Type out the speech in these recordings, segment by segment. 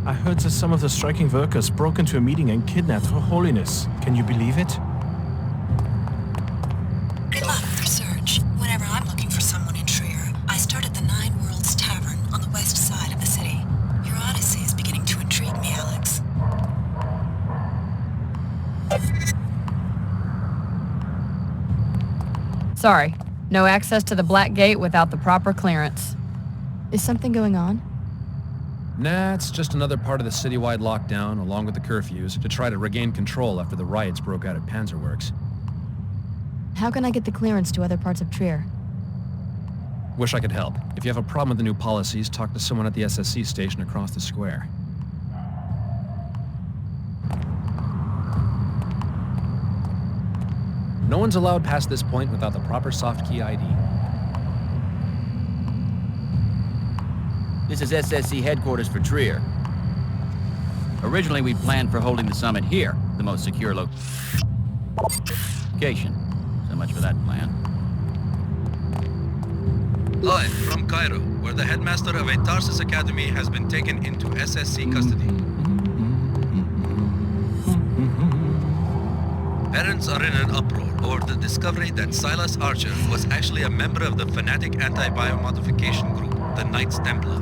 I heard that some of the striking workers broke into a meeting and kidnapped Her Holiness. Can you believe it? Good luck with your search. Whenever I'm looking for someone in Trier, I start at the Nine Worlds Tavern on the west side of the city. Your odyssey is beginning to intrigue me, Alex. Sorry, no access to the Black Gate without the proper clearance. Is something going on? Nah, it's just another part of the citywide lockdown, along with the curfews, to try to regain control after the riots broke out at Panzerworks. How can I get the clearance to other parts of Trier? Wish I could help. If you have a problem with the new policies, talk to someone at the SSC station across the square. No one's allowed past this point without the proper soft key ID. This is SSC headquarters for Trier. Originally, we planned for holding the summit here, the most secure location. So much for that plan. Live from Cairo, where the headmaster of a Tarsus Academy has been taken into SSC custody. Parents are in an uproar over the discovery that Silas Archer was actually a member of the fanatic anti-biomodification group, the Knights Templar.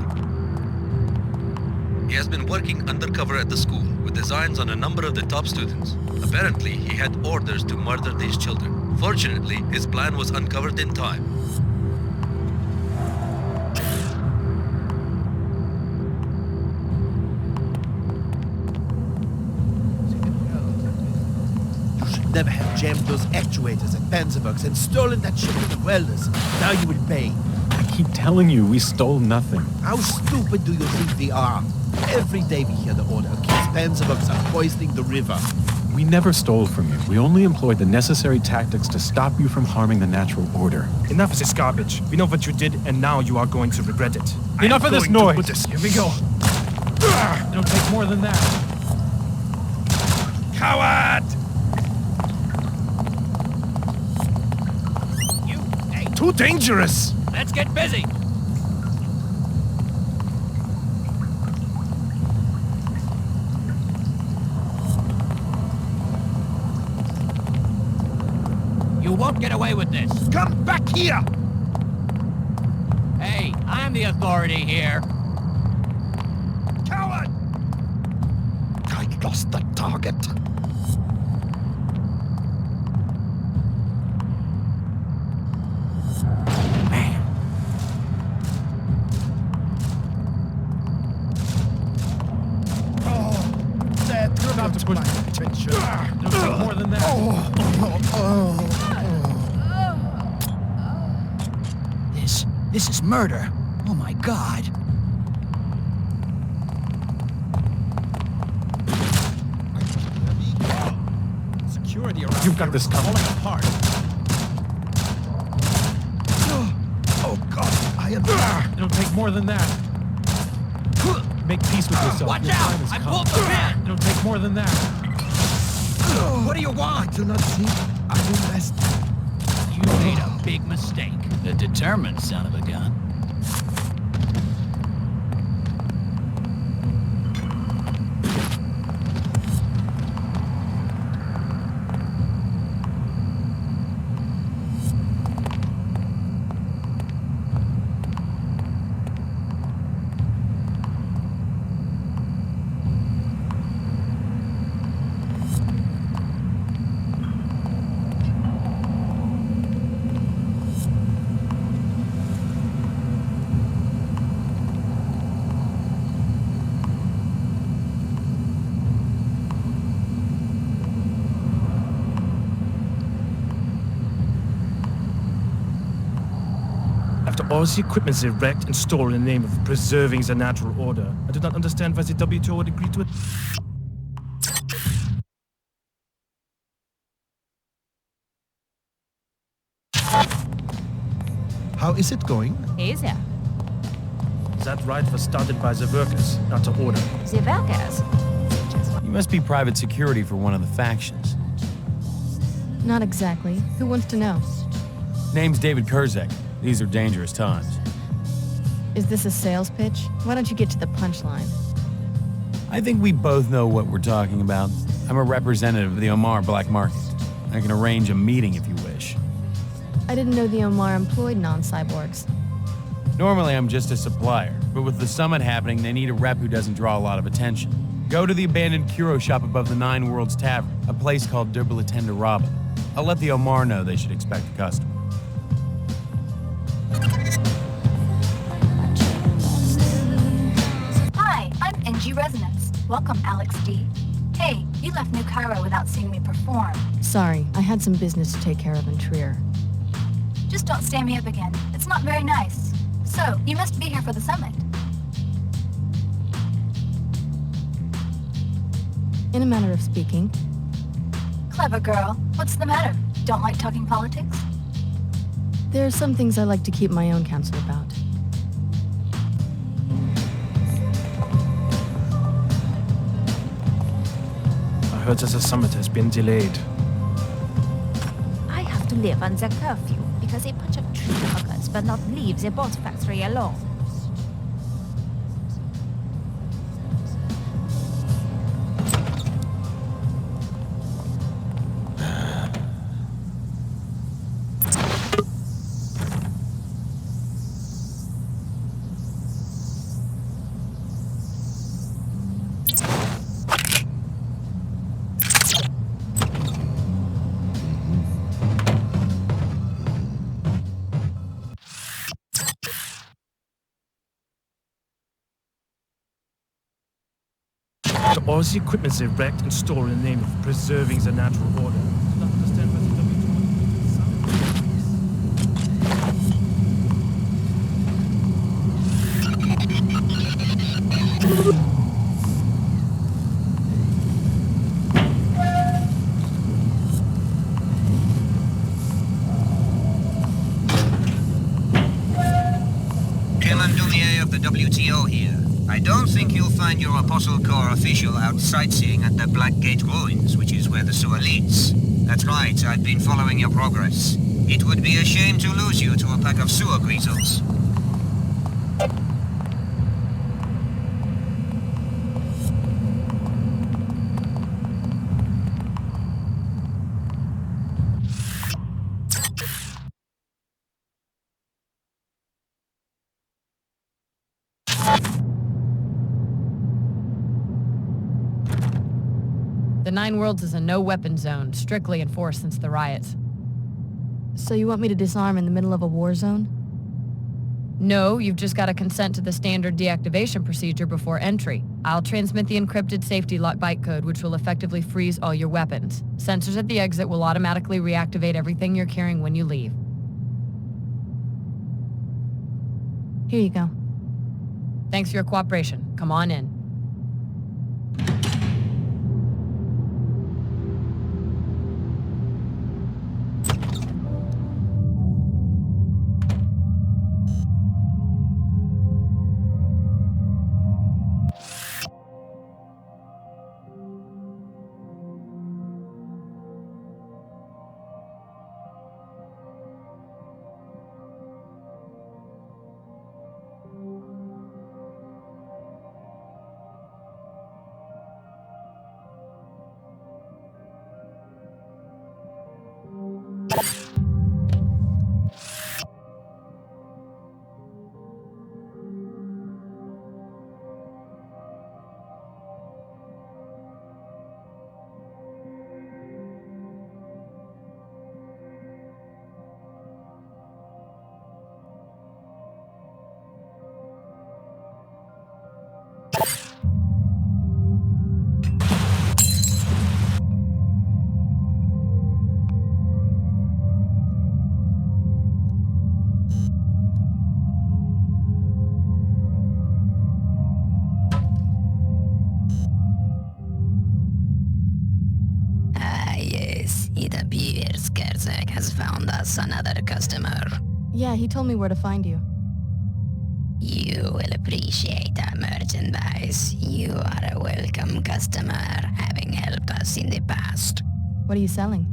He has been working undercover at the school with designs on a number of the top students. Apparently, he had orders to murder these children. Fortunately, his plan was uncovered in time. Never have jammed those actuators at Panzerworks and stolen that shit from the welders. Now you will pay. I keep telling you, we stole nothing. How stupid do you think we are? Every day we hear the order accused Panzerworks of poisoning the river. We never stole from you. We only employed the necessary tactics to stop you from harming the natural order. Enough of this garbage. We know what you did, and now you are going to regret it. Enough of this noise! Here we go. It'll take more than that. Coward! Too dangerous! Let's get busy! You won't get away with this. Come back here! Hey, I'm the authority here. Coward! I lost the target. Not to push my attention. It'll take more than that. This is murder. Oh my God. Security around. You've got this coming. Falling apart. Oh God, I am... It'll take more than that. Make peace with yourself. Watch Your out! time has I come. pulled the pin! It'll take more than that. What do you I want? do not think I will rest. You made a big mistake. A determined son of a gun. All the equipment is wrecked and stolen in the name of preserving the natural order. I do not understand why the WTO would agree to it. How is it going? Easy. That riot was started by the workers, not the order. The workers? You must be private security for one of the factions. Not exactly. Who wants to know? Name's David Kurzek. These are dangerous times. Is this a sales pitch? Why don't you get to the punchline? I think we both know what we're talking about. I'm a representative of the Omar Black Market. I can arrange a meeting if you wish. I didn't know the Omar employed non-cyborgs. Normally, I'm just a supplier, but with the summit happening, they need a rep who doesn't draw a lot of attention. Go to the abandoned Kuro shop above the Nine Worlds Tavern, a place called Durbalatenda Rabba. I'll let the Omar know they should expect a customer. Hi, I'm NG Resonance. Welcome, Alex D. Hey, you left New Cairo without seeing me perform. Sorry, I had some business to take care of in Trier. Just don't stand me up again. It's not very nice. So, you must be here for the summit. In a manner of speaking. Clever girl. What's the matter? Don't like talking politics? There are some things I like to keep my own counsel about. I heard that the summit has been delayed. I have to live under curfew because a bunch of tree huggers will not leave the boat factory alone. All the equipment they wrecked and stole in the name of preserving the natural order. I don't understand what the Dylan Dumier of the WTO here. I don't think you'll find your Apostle Corps official out sightseeing at the Black Gate ruins, which is where the sewer leads. That's right, I've been following your progress. It would be a shame to lose you to a pack of sewer greasels. The Nine Worlds is a no-weapon zone, strictly enforced since the riots. So you want me to disarm in the middle of a war zone? No, you've just got to consent to the standard deactivation procedure before entry. I'll transmit the encrypted safety lock bytecode, which will effectively freeze all your weapons. Sensors at the exit will automatically reactivate everything you're carrying when you leave. Here you go. Thanks for your cooperation. Come on in. has found us another customer. Yeah, he told me where to find you. You will appreciate our merchandise. You are a welcome customer, having helped us in the past. What are you selling?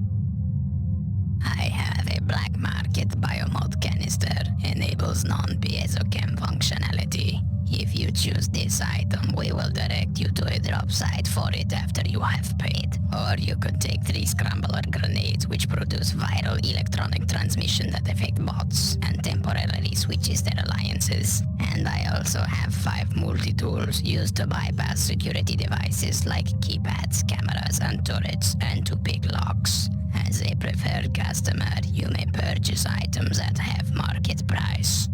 I have a black market biomod canister. Enables non-piezo chem functionality. If you choose this item, we will direct you to a drop site for it after you have paid. Or you could take 3 scrambler grenades which produce viral electronic transmission that affect bots and temporarily switches their alliances. And I also have 5 multi-tools used to bypass security devices like keypads, cameras, and turrets, and to pick locks. As a preferred customer, you may purchase items at half market price.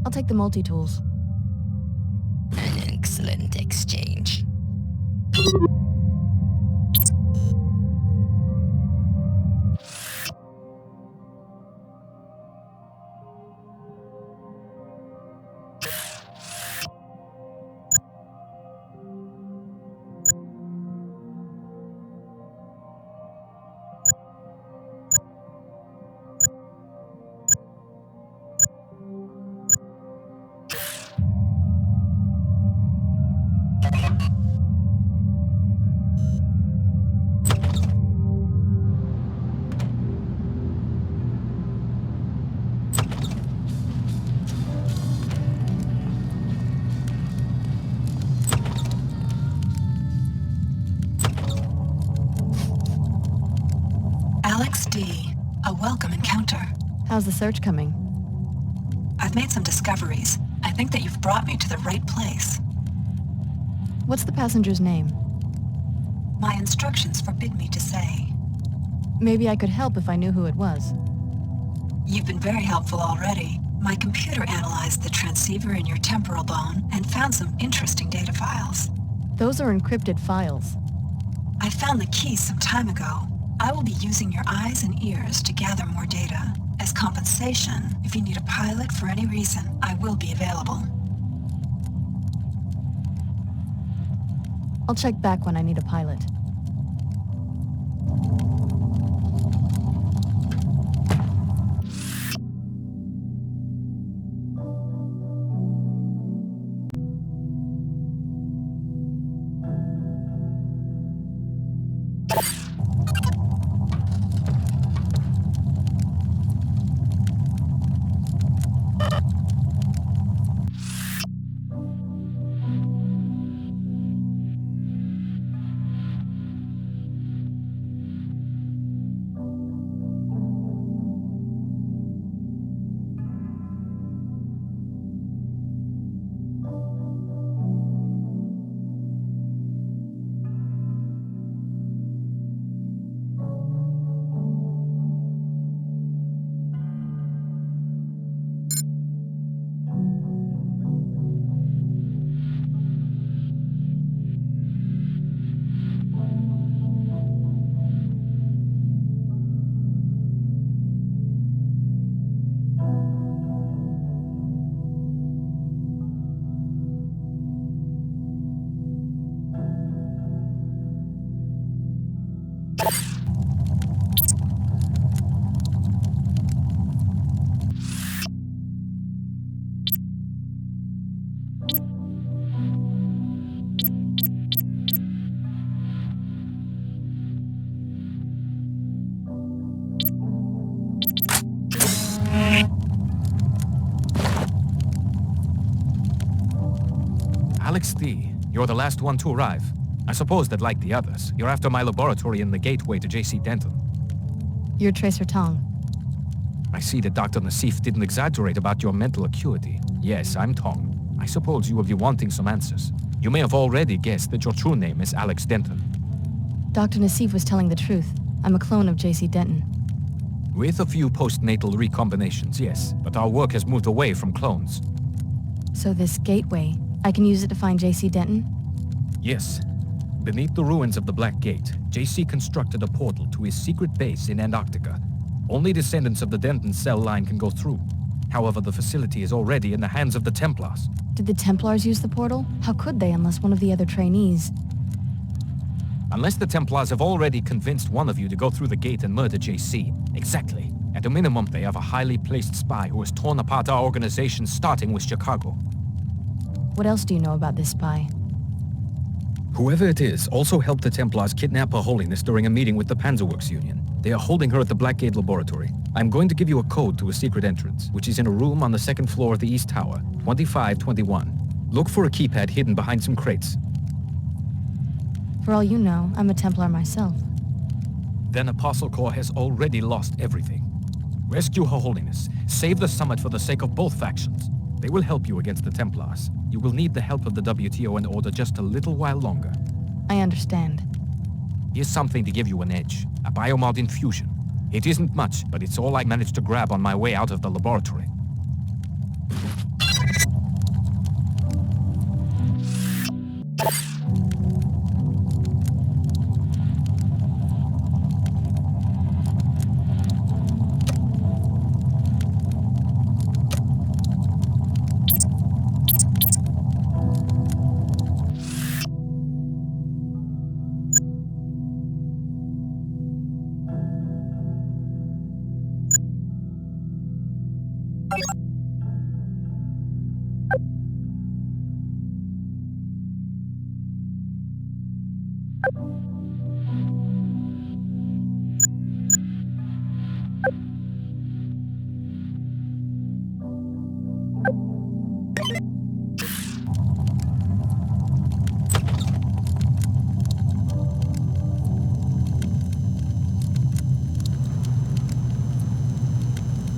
I'll take the multi-tools. An excellent exchange. Alex D. A welcome encounter. How's the search coming? I've made some discoveries. I think that you've brought me to the right place. What's the passenger's name? My instructions forbid me to say. Maybe I could help if I knew who it was. You've been very helpful already. My computer analyzed the transceiver in your temporal bone and found some interesting data files. Those are encrypted files. I found the keys some time ago. I will be using your eyes and ears to gather more data. As compensation, if you need a pilot for any reason, I will be available. I'll check back when I need a pilot. Alex D., you're the last one to arrive. I suppose that, like the others, you're after my laboratory in the gateway to J.C. Denton. You're Tracer Tong. I see that Dr. Nassif didn't exaggerate about your mental acuity. Yes, I'm Tong. I suppose you will be wanting some answers. You may have already guessed that your true name is Alex Denton. Dr. Nassif was telling the truth. I'm a clone of J.C. Denton. With a few postnatal recombinations, yes, but our work has moved away from clones. So this gateway, I can use it to find J.C. Denton? Yes. Beneath the ruins of the Black Gate, J.C. constructed a portal to his secret base in Antarctica. Only descendants of the Denton cell line can go through. However, the facility is already in the hands of the Templars. Did the Templars use the portal? How could they unless one of the other trainees? Unless the Templars have already convinced one of you to go through the gate and murder J.C. Exactly. At a minimum, they have a highly placed spy who has torn apart our organization, starting with Chicago. What else do you know about this spy? Whoever it is also helped the Templars kidnap Her Holiness during a meeting with the Panzerworks Union. They are holding her at the Blackgate Laboratory. I'm going to give you a code to a secret entrance, which is in a room on the second floor of the East Tower, 2521. Look for a keypad hidden behind some crates. For all you know, I'm a Templar myself. Then Apostle Corps has already lost everything. Rescue Her Holiness. Save the summit for the sake of both factions. They will help you against the Templars. You will need the help of the WTO and Order just a little while longer. I understand. Here's something to give you an edge. A biomod infusion. It isn't much, but it's all I managed to grab on my way out of the laboratory.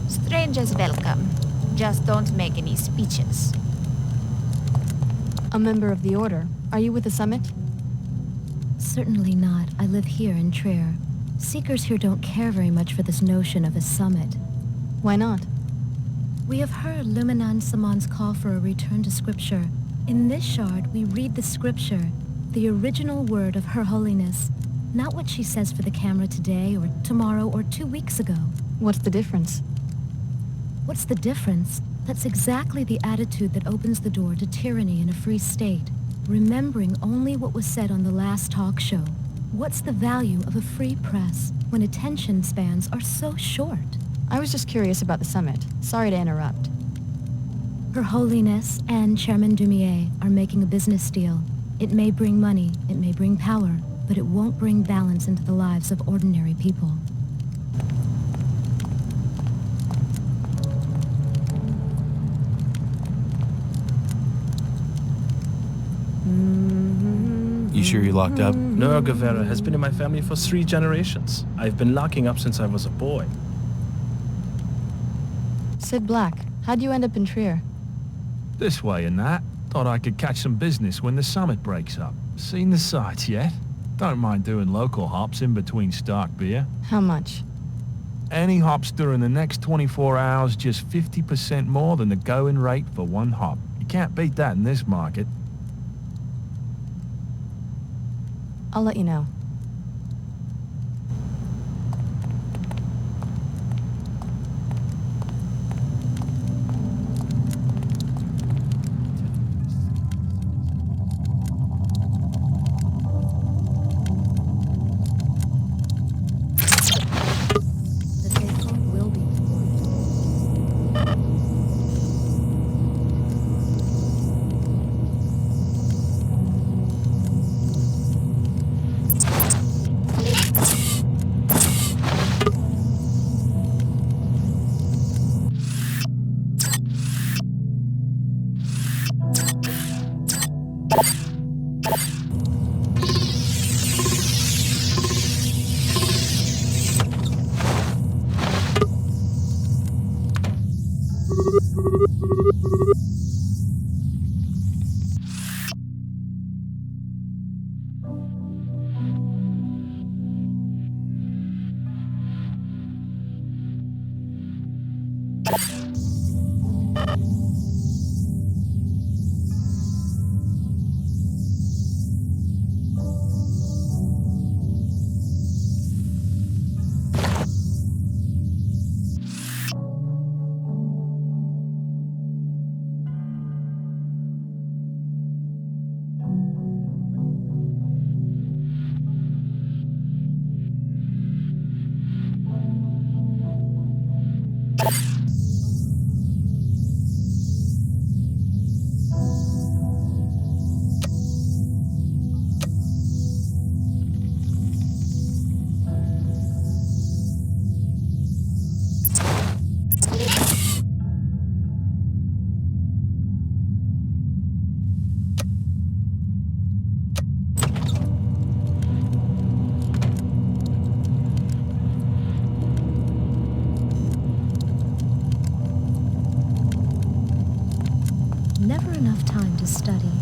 Strangers welcome. Just don't make any speeches. A member of the Order. Are you with the Summit? Certainly not. I live here in Trier. Seekers here don't care very much for this notion of a summit. Why not? We have heard Luminan Samon's call for a return to Scripture. In this shard, we read the Scripture, the original word of Her Holiness, not what she says for the camera today or tomorrow or 2 weeks ago. What's the difference? What's the difference? That's exactly the attitude that opens the door to tyranny in a free state, remembering only what was said on the last talk show. What's the value of a free press when attention spans are so short? I was just curious about the Summit. Sorry to interrupt. Her Holiness and Chairman Dumier are making a business deal. It may bring money, it may bring power, but it won't bring balance into the lives of ordinary people. You sure you're locked up? No, Guevara has been in my family for 3 generations. I've been locking up since I was a boy. Sid Black, how'd you end up in Trier? This way and that. Thought I could catch some business when the summit breaks up. Seen the sights yet? Don't mind doing local hops in between stock beer. How much? Any hops during the next 24 hours, just 50% more than the going rate for one hop. You can't beat that in this market. I'll let you know. never enough time to study.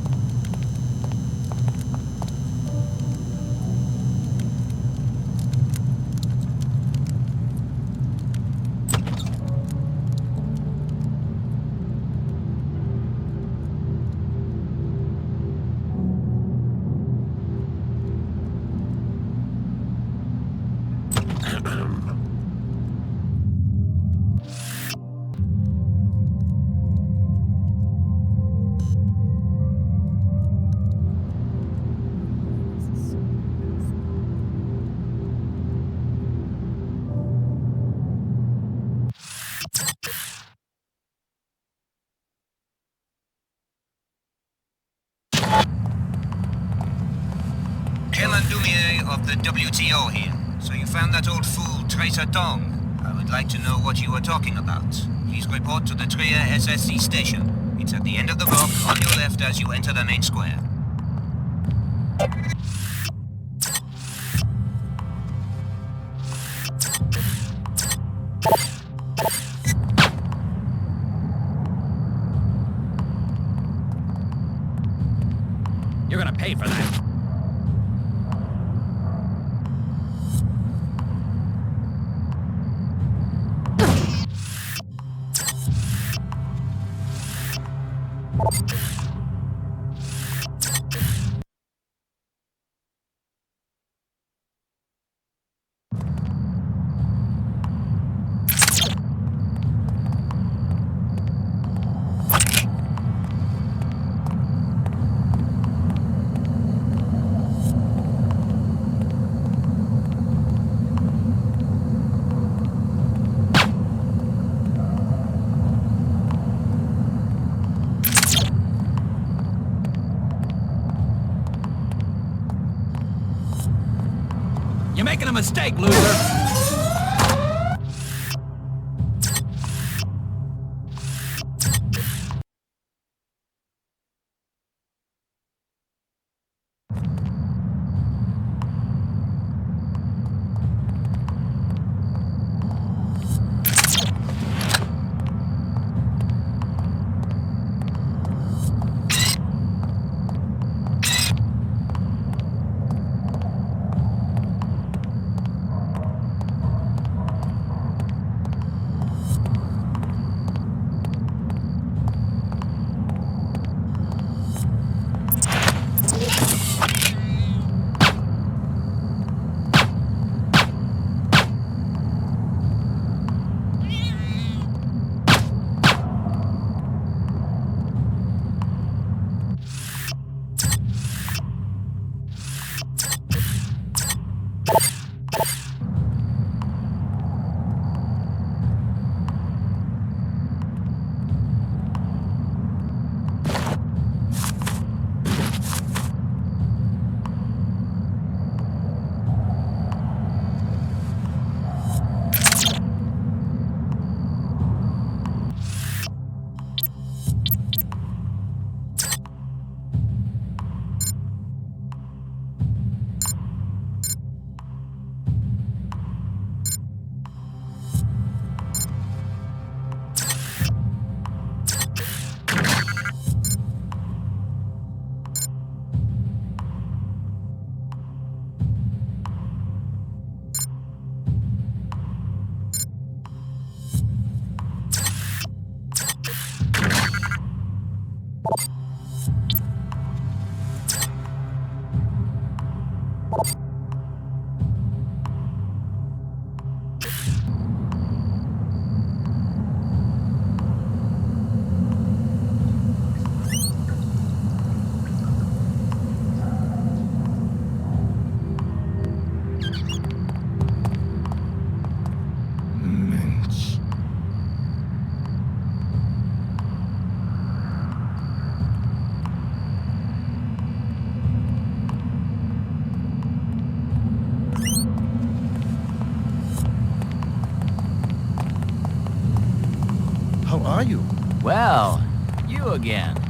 Of the WTO here. So you found that old fool, Tracer Tong. I would like to know what you were talking about. Please report to the Trier SSC station. It's at the end of the block, on your left as you enter the main square. You're gonna pay for that. You're making a mistake, loser! are you? Well, you again.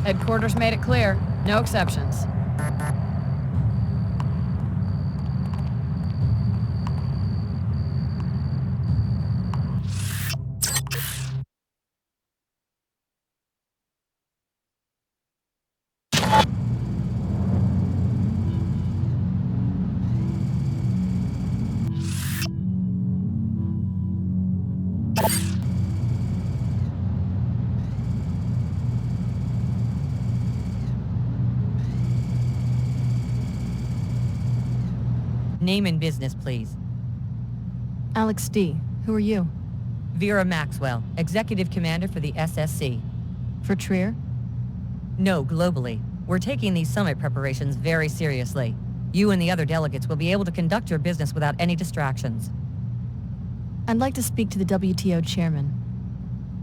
Headquarters made it clear. No exceptions. Name and business, please. Alex D. Who are you? Vera Maxwell, Executive Commander for the SSC. For Trier? No, globally. We're taking these summit preparations very seriously. You and the other delegates will be able to conduct your business without any distractions. I'd like to speak to the WTO chairman.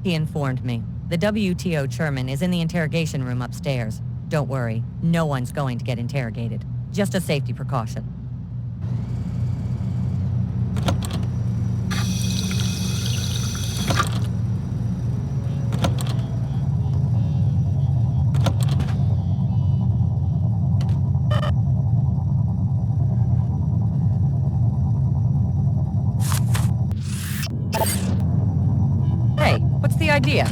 He informed me. The WTO chairman is in the interrogation room upstairs. Don't worry, no one's going to get interrogated. Just a safety precaution. Hey, what's the idea?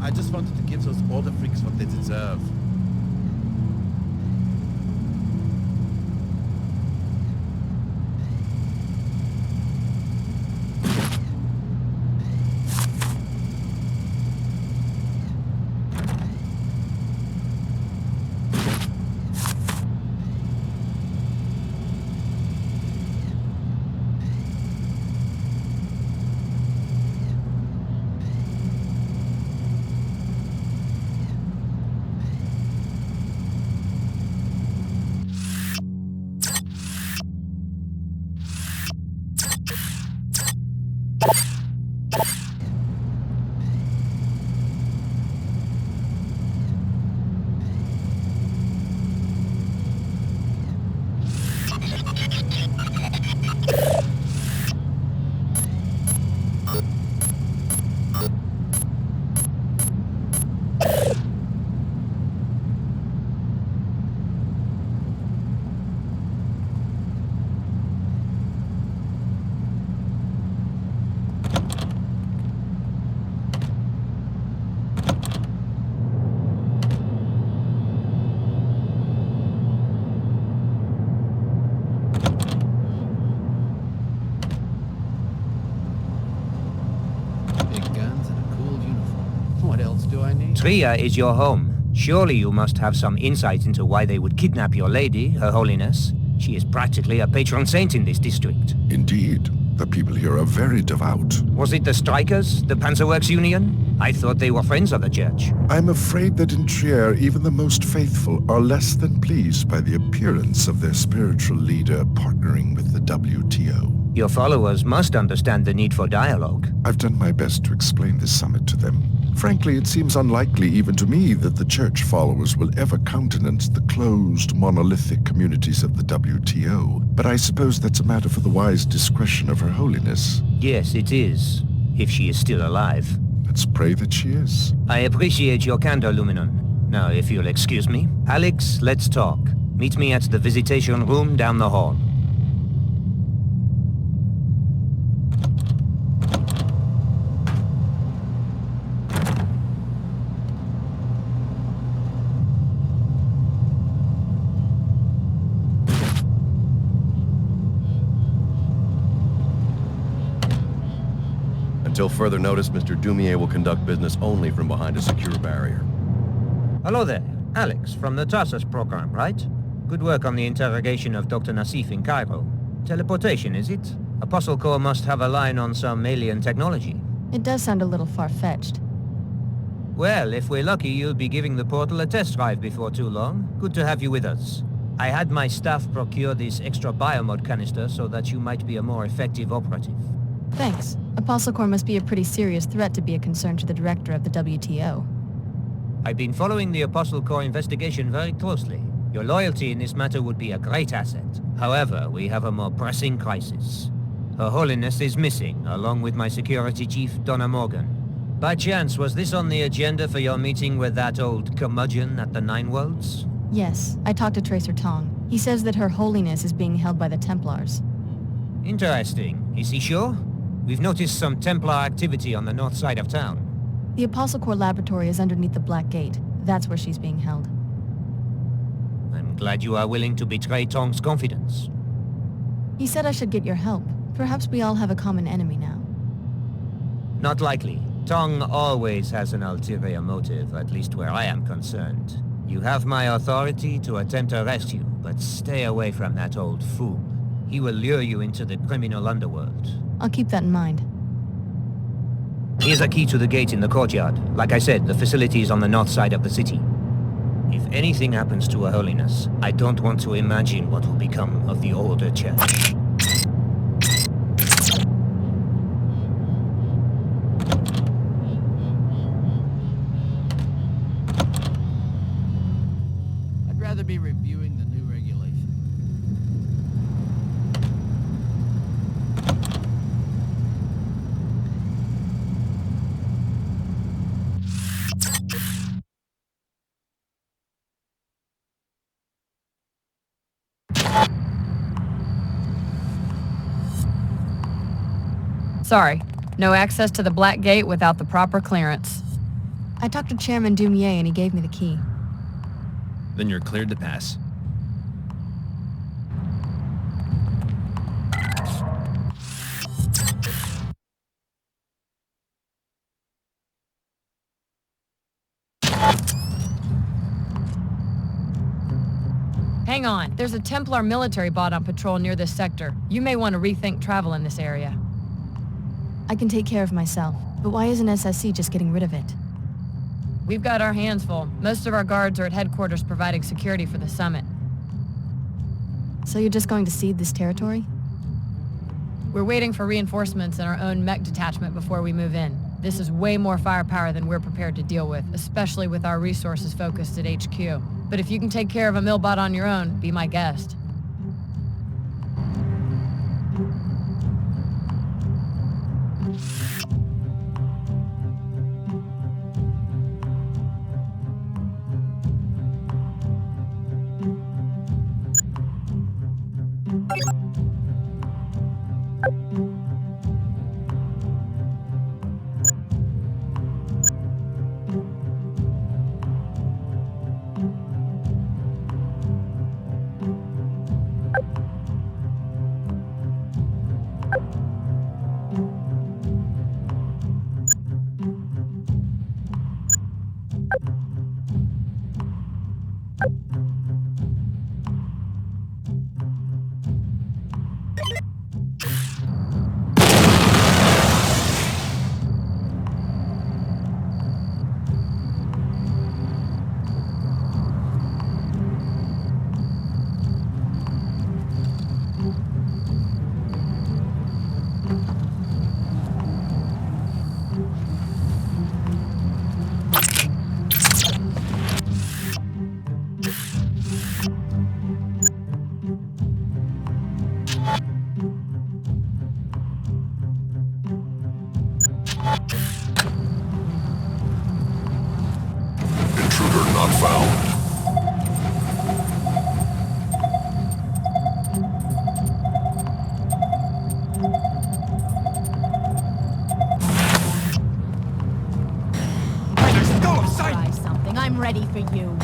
I just wanted to give those order freaks what they deserve. Trier is your home. Surely you must have some insight into why they would kidnap your lady, Her Holiness. She is practically a patron saint in this district. Indeed. The people here are very devout. Was it the strikers, the Panzerworks Union? I thought they were friends of the church. I'm afraid that in Trier, even the most faithful are less than pleased by the appearance of their spiritual leader partnering with the WTO. Your followers must understand the need for dialogue. I've done my best to explain this summit to them. Frankly, it seems unlikely even to me that the church followers will ever countenance the closed, monolithic communities of the WTO. But I suppose that's a matter for the wise discretion of Her Holiness. Yes, it is. If she is still alive. Let's pray that she is. I appreciate your candor, Luminon. Now, if you'll excuse me. Alex, let's talk. Meet me at the visitation room down the hall. Until further notice, Mr. Dumier will conduct business only from behind a secure barrier. Hello there. Alex, from the Tarsus program, right? Good work on the interrogation of Dr. Nassif in Cairo. Teleportation, is it? Apostle Corps must have a line on some alien technology. It does sound a little far-fetched. Well, if we're lucky, you'll be giving the portal a test drive before too long. Good to have you with us. I had my staff procure this extra biomod canister so that you might be a more effective operative. Thanks. Apostle Corps must be a pretty serious threat to be a concern to the director of the WTO. I've been following the Apostle Corps investigation very closely. Your loyalty in this matter would be a great asset. However, we have a more pressing crisis. Her Holiness is missing, along with my security chief, Donna Morgan. By chance, was this on the agenda for your meeting with that old curmudgeon at the Nine Worlds? Yes, I talked to Tracer Tong. He says that Her Holiness is being held by the Templars. Interesting. Is he sure? We've noticed some Templar activity on the north side of town. The Apostle Corps laboratory is underneath the Black Gate. That's where she's being held. I'm glad you are willing to betray Tong's confidence. He said I should get your help. Perhaps we all have a common enemy now. Not likely. Tong always has an ulterior motive, at least where I am concerned. You have my authority to attempt to arrest you, but stay away from that old fool. He will lure you into the criminal underworld. I'll keep that in mind. Here's a key to the gate in the courtyard. Like I said, the facility is on the north side of the city. If anything happens to Her Holiness, I don't want to imagine what will become of the older church. I'd rather be reviewing the new regulations. Sorry, no access to the Black Gate without the proper clearance. I talked to Chairman Dumier and he gave me the key. Then you're cleared to pass. Hang on, there's a Templar military bot on patrol near this sector. You may want to rethink travel in this area. I can take care of myself, but why isn't SSC just getting rid of it? We've got our hands full. Most of our guards are at headquarters providing security for the summit. So you're just going to cede this territory? We're waiting for reinforcements in our own mech detachment before we move in. This is way more firepower than we're prepared to deal with, especially with our resources focused at HQ. But if you can take care of a millbot on your own, be my guest. Intruder not found. Try something. I'm ready for you.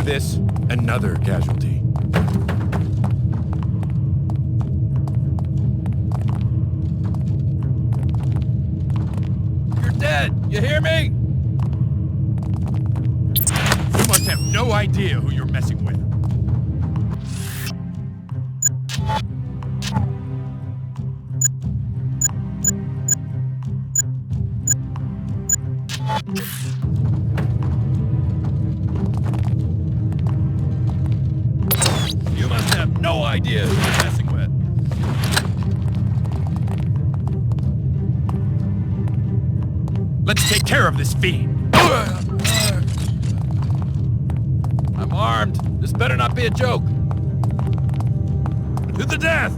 this, another casualty. You're dead! You hear me? You must have no idea who you're messing with. You must have no idea who you're messing with. Let's take care of this fiend. I'm armed. This better not be a joke. To the death!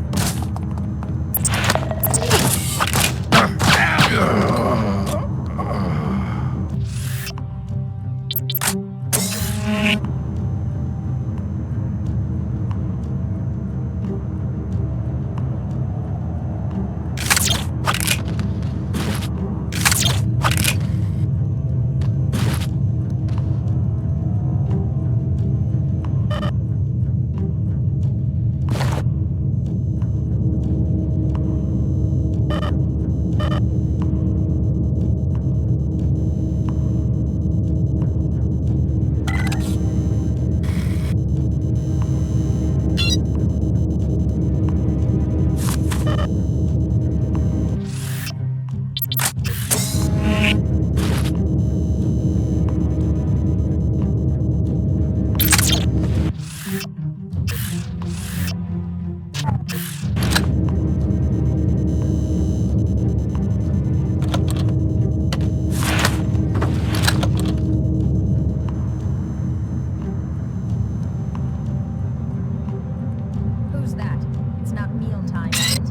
Who's that? It's not mealtime, is it?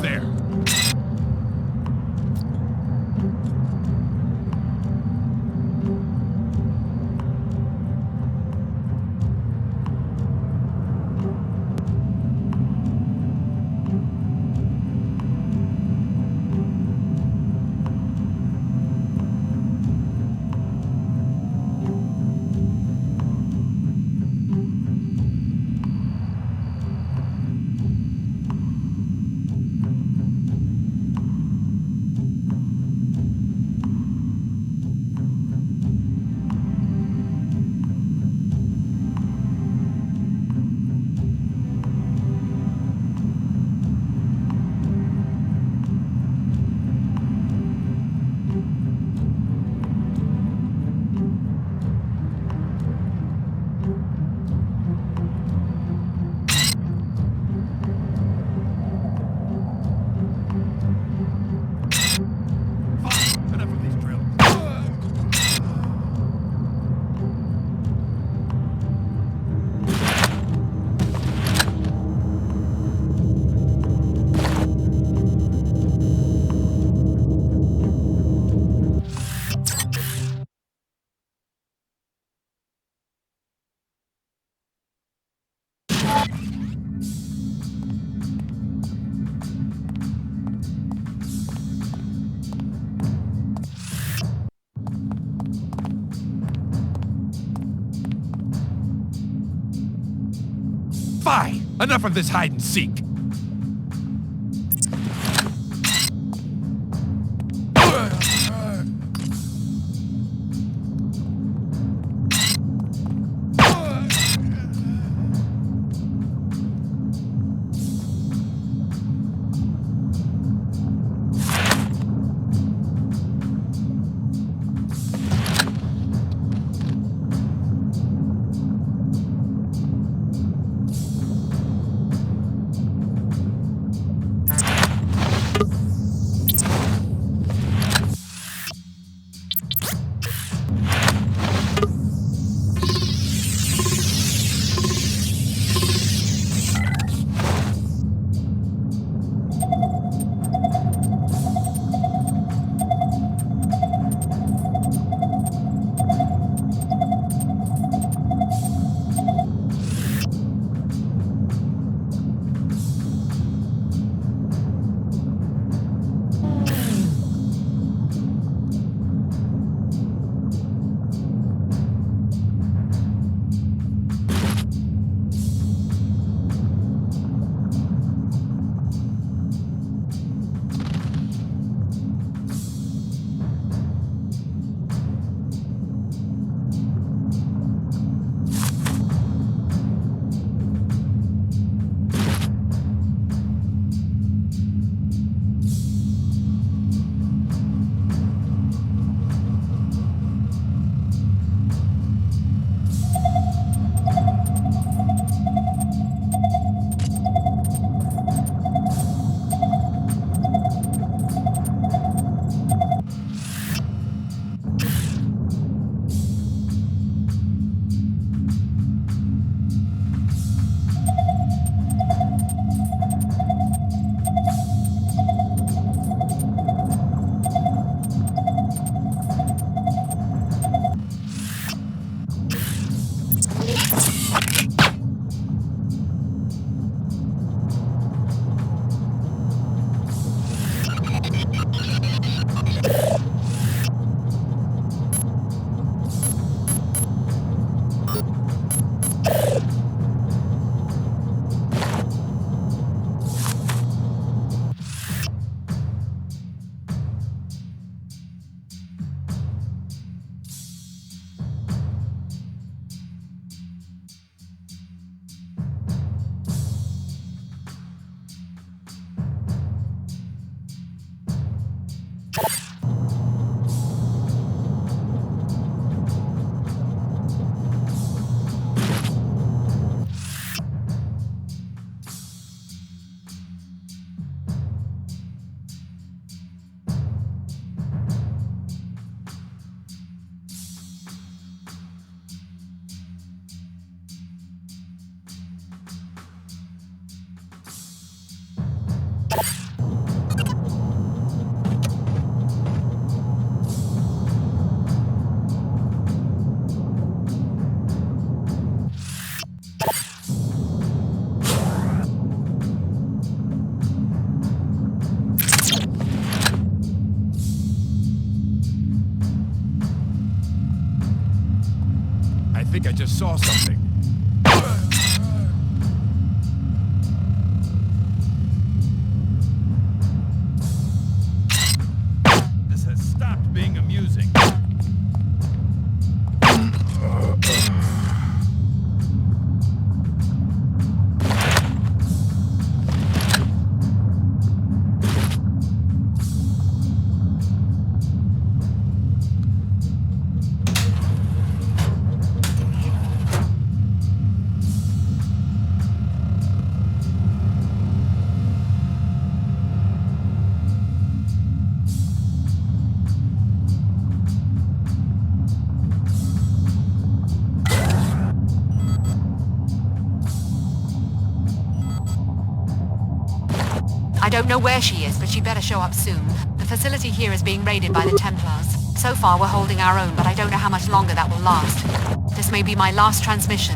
There. Fie! Enough of this hide and seek! I think I just saw something. This has stopped being amusing. I don't know where she is, but she better show up soon. The facility here is being raided by the Templars. So far, we're holding our own, but I don't know how much longer that will last. This may be my last transmission.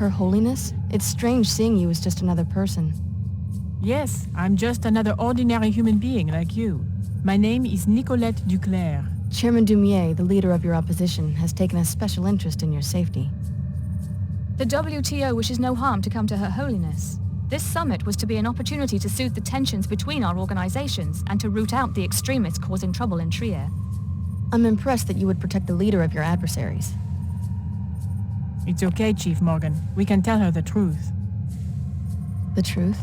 Her Holiness? It's strange seeing you as just another person. Yes, I'm just another ordinary human being like you. My name is Nicolette Duclair. Chairman Dumier, the leader of your opposition, has taken a special interest in your safety. The WTO wishes no harm to come to Her Holiness. This summit was to be an opportunity to soothe the tensions between our organizations and to root out the extremists causing trouble in Trier. I'm impressed that you would protect the leader of your adversaries. It's okay, Chief Morgan. We can tell her the truth. The truth?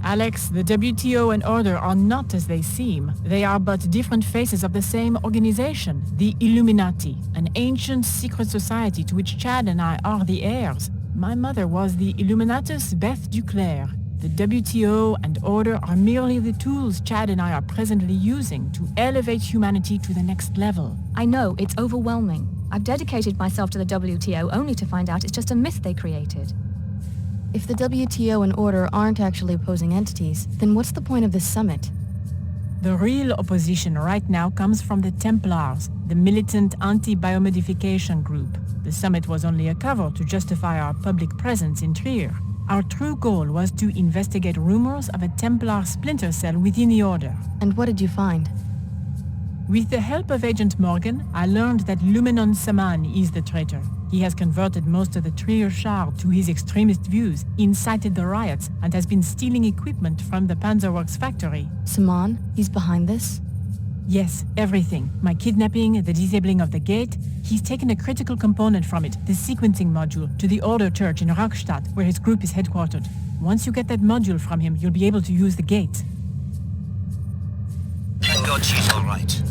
Alex, the WTO and Order are not as they seem. They are but different faces of the same organization, the Illuminati, an ancient secret society to which Chad and I are the heirs. My mother was the Illuminatus Beth Duclair. The WTO and Order are merely the tools Chad and I are presently using to elevate humanity to the next level. I know, it's overwhelming. I've dedicated myself to the WTO only to find out it's just a myth they created. If the WTO and Order aren't actually opposing entities, then what's the point of this summit? The real opposition right now comes from the Templars, the militant anti-biomodification group. The summit was only a cover to justify our public presence in Trier. Our true goal was to investigate rumors of a Templar splinter cell within the Order. And what did you find? With the help of Agent Morgan, I learned that Lumenon Saman is the traitor. He has converted most of the Trier Shard to his extremist views, incited the riots, and has been stealing equipment from the Panzerworks factory. Saman? He's behind this? Yes, everything. My kidnapping, the disabling of the gate. He's taken a critical component from it, the sequencing module, to the Order Church in Rockstadt, where his group is headquartered. Once you get that module from him, you'll be able to use the gate. Thank God she's all right.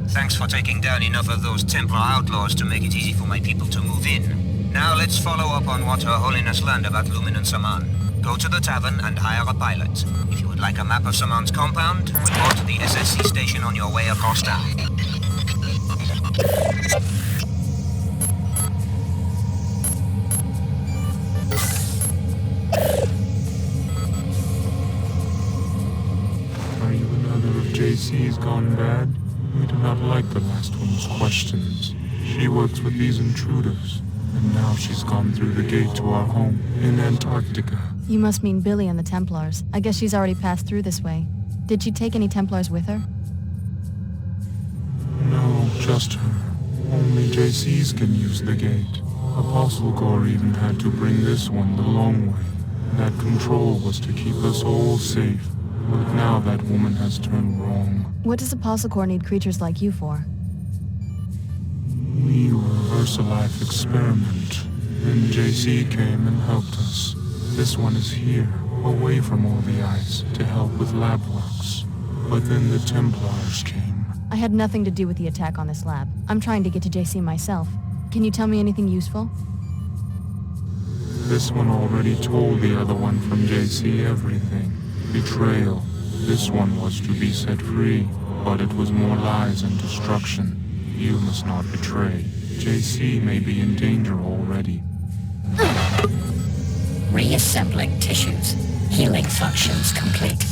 Thanks for taking down enough of those Templar outlaws to make it easy for my people to move in. Now let's follow up on what Her Holiness learned about Lumen and Saman. Go to the tavern and hire a pilot. If you would like a map of Saman's compound, report to the SSC station on your way across town. Are you another of JC's gone bad? We do not like the last one's questions. She works with these intruders, and now she's gone through the gate to our home in Antarctica. You must mean Billy and the Templars. I guess she's already passed through this way. Did she take any Templars with her? No, just her. Only JC's can use the gate. Apostle Gore even had to bring this one the long way. That control was to keep us all safe. But now that woman has turned wrong. What does Apostle Corps need creatures like you for? We were a VersaLife experiment. Then JC came and helped us. This one is here, away from all the ice, to help with lab works. But then the Templars came. I had nothing to do with the attack on this lab. I'm trying to get to JC myself. Can you tell me anything useful? This one already told the other one from JC everything. Betrayal. This one was to be set free, but it was more lies and destruction. You must not betray. JC may be in danger already. Reassembling tissues. Healing functions complete.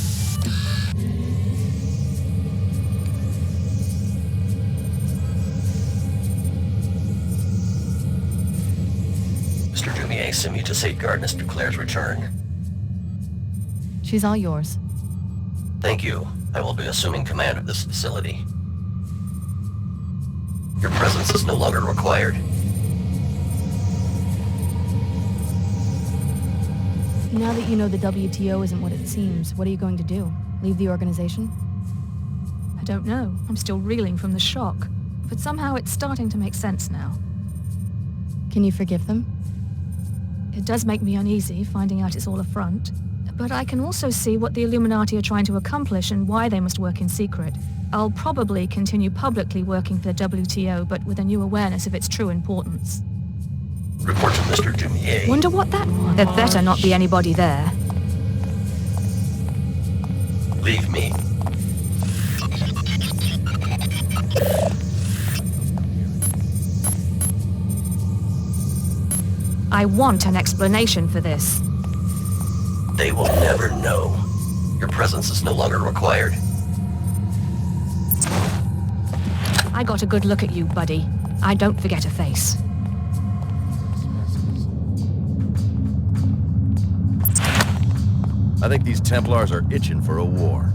Mr. Dumier sent me to safeguard Miss Duclair's return. She's all yours. Thank you. I will be assuming command of this facility. Your presence is no longer required. Now that you know the WTO isn't what it seems, what are you going to do? Leave the organization? I don't know. I'm still reeling from the shock. But somehow it's starting to make sense now. Can you forgive them? It does make me uneasy, finding out it's all a front. But I can also see what the Illuminati are trying to accomplish and why they must work in secret. I'll probably continue publicly working for the WTO, but with a new awareness of its true importance. Report to Mr. Dumier. Wonder what that was. There better not be anybody there. Leave me. I want an explanation for this. They will never know. Your presence is no longer required. I got a good look at you, buddy. I don't forget a face. I think these Templars are itching for a war.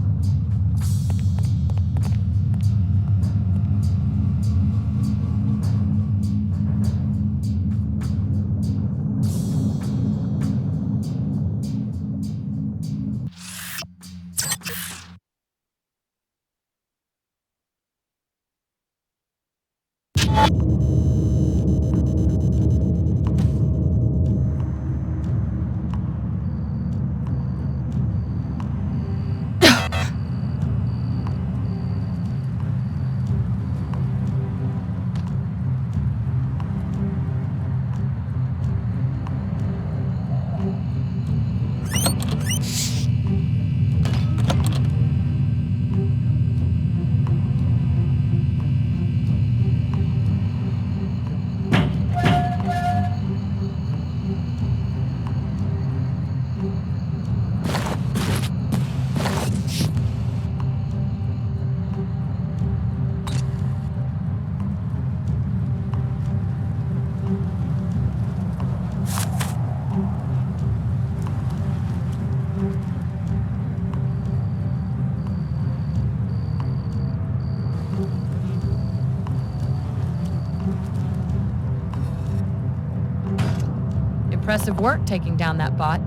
Impressive work taking down that bot.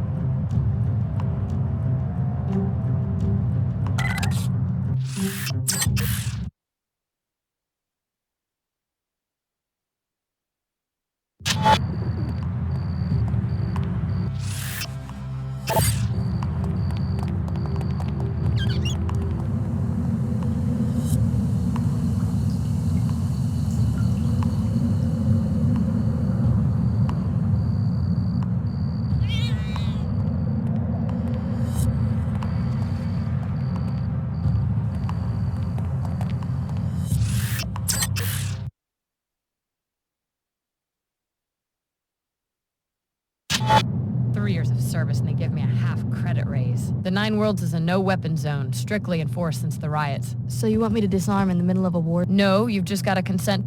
Years of service and they give me a half credit raise. The Nine Worlds is a no-weapon zone, strictly enforced since the riots. So you want me to disarm in the middle of a war? No, you've just got to consent.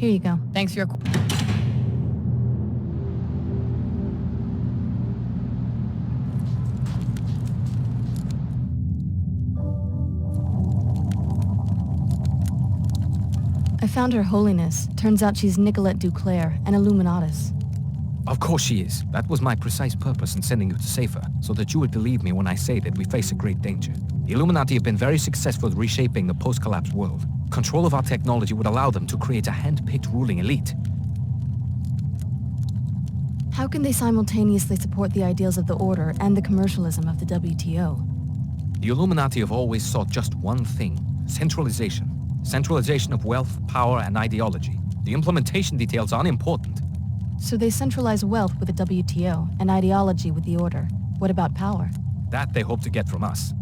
Here you go. Thanks for your... I found Her Holiness. Turns out she's Nicolette Duclair, an Illuminatus. Of course she is. That was my precise purpose in sending you to save her, so that you would believe me when I say that we face a great danger. The Illuminati have been very successful at reshaping the post-collapse world. Control of our technology would allow them to create a hand-picked ruling elite. How can they simultaneously support the ideals of the Order and the commercialism of the WTO? The Illuminati have always sought just one thing: centralization. Centralization of wealth, power, and ideology. The implementation details are unimportant. So they centralize wealth with the WTO and ideology with the Order. What about power? That they hope to get from us.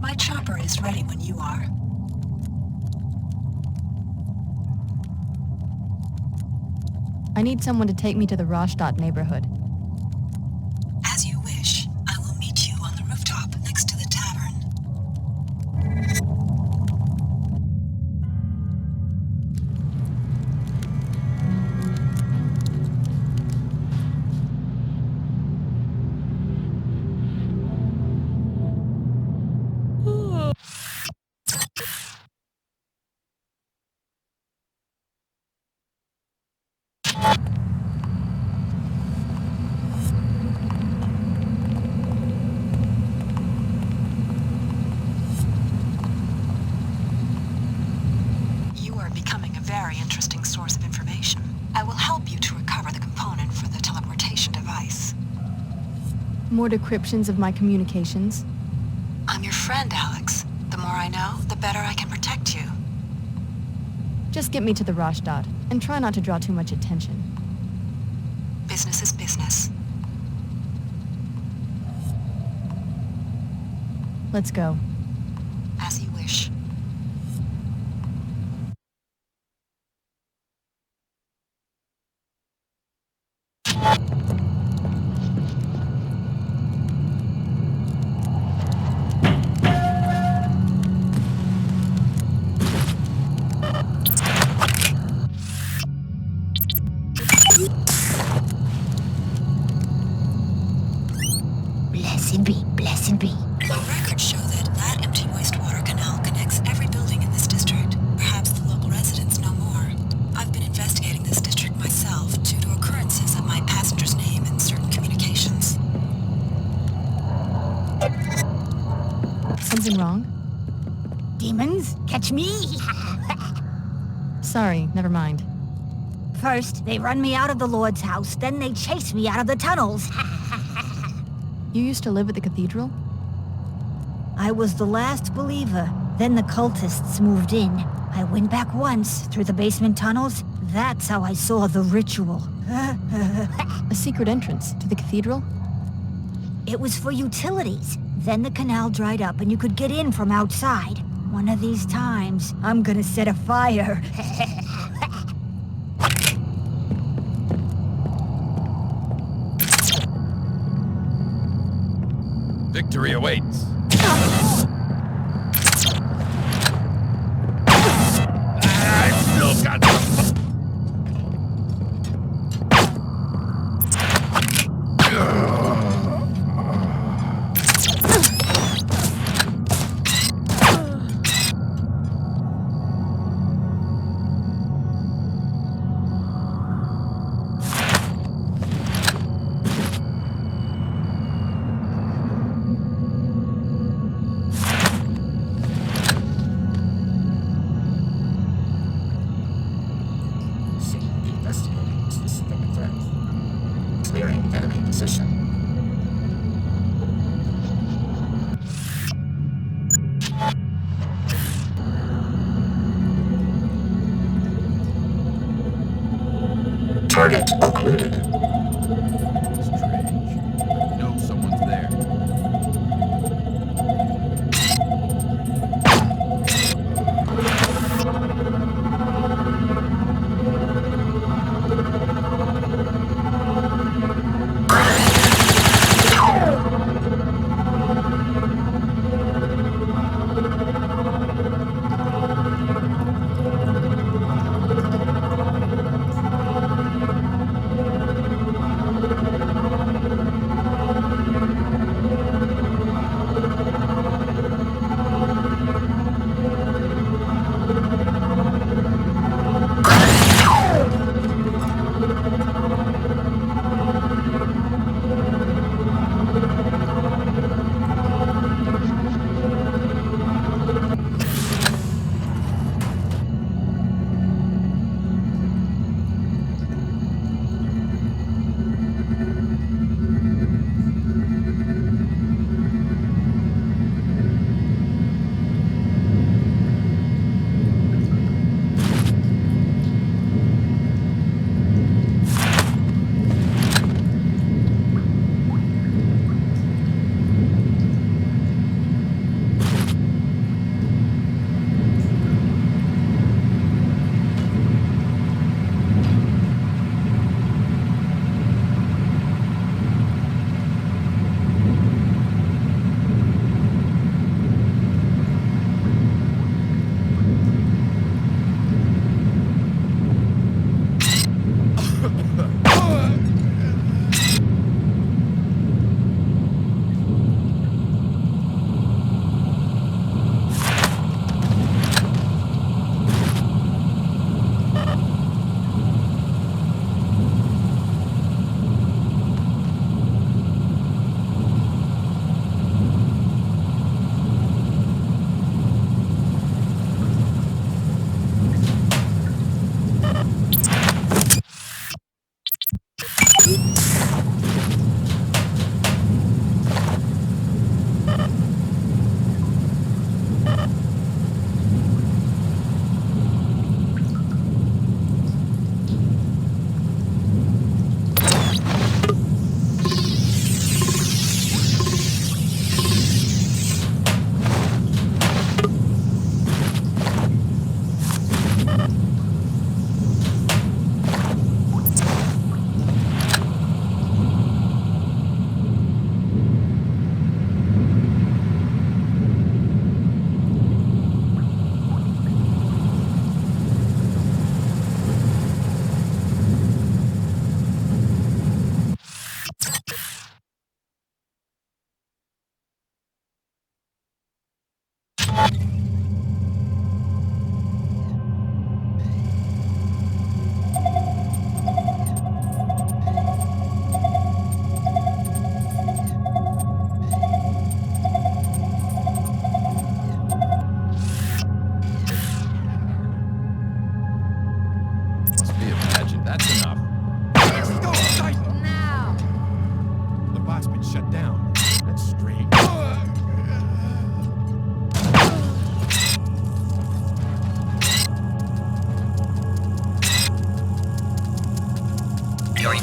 My chopper is ready when you are. I need someone to take me to the Rastatt neighborhood. As you wish. I will meet you on the rooftop next to the tavern. Very interesting source of information. I will help you to recover the component for the teleportation device. More decryptions of my communications? I'm your friend, Alex. The more I know, the better I can protect you. Just get me to the Rastatt, and try not to draw too much attention. Business is business. Let's go. As you wish. Listen, B. The records show that empty wastewater canal connects every building in this district. Perhaps the local residents know more. I've been investigating this district myself due to occurrences of my passenger's name in certain communications. Something wrong? Demons? Catch me? Sorry, never mind. First, they run me out of the Lord's house, then they chase me out of the tunnels. You used to live at the cathedral? I was the last believer. Then the cultists moved in. I went back once, through the basement tunnels. That's how I saw the ritual. A secret entrance to the cathedral? It was for utilities. Then the canal dried up and you could get in from outside. One of these times, I'm gonna set a fire. Victory awaits. Look at Target occluded. Strange. No, someone's there.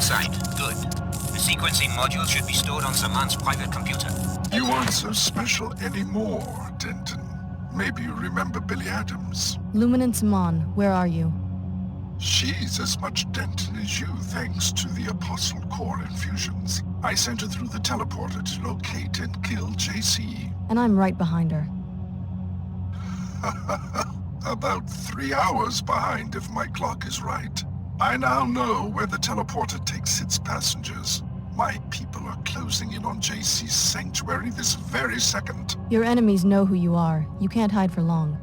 inside. Good. The sequencing module should be stored on Saman's private computer. You aren't so special anymore, Denton. Maybe you remember Billy Adams. Luminance Mon, where are you? She's as much Denton as you, thanks to the Apostle Core infusions. I sent her through the teleporter to locate and kill JC. And I'm right behind her. About 3 hours behind if my clock is right. I now know where the teleporter takes its passengers. My people are closing in on JC's sanctuary this very second. Your enemies know who you are. You can't hide for long.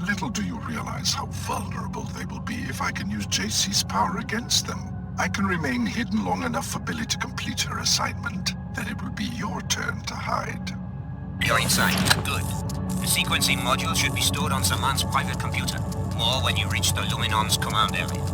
Little do you realize how vulnerable they will be if I can use JC's power against them. I can remain hidden long enough for Billy to complete her assignment. Then it will be your turn to hide. You're inside. Good. The sequencing module should be stored on Saman's private computer. More when you reach the Luminon's command area.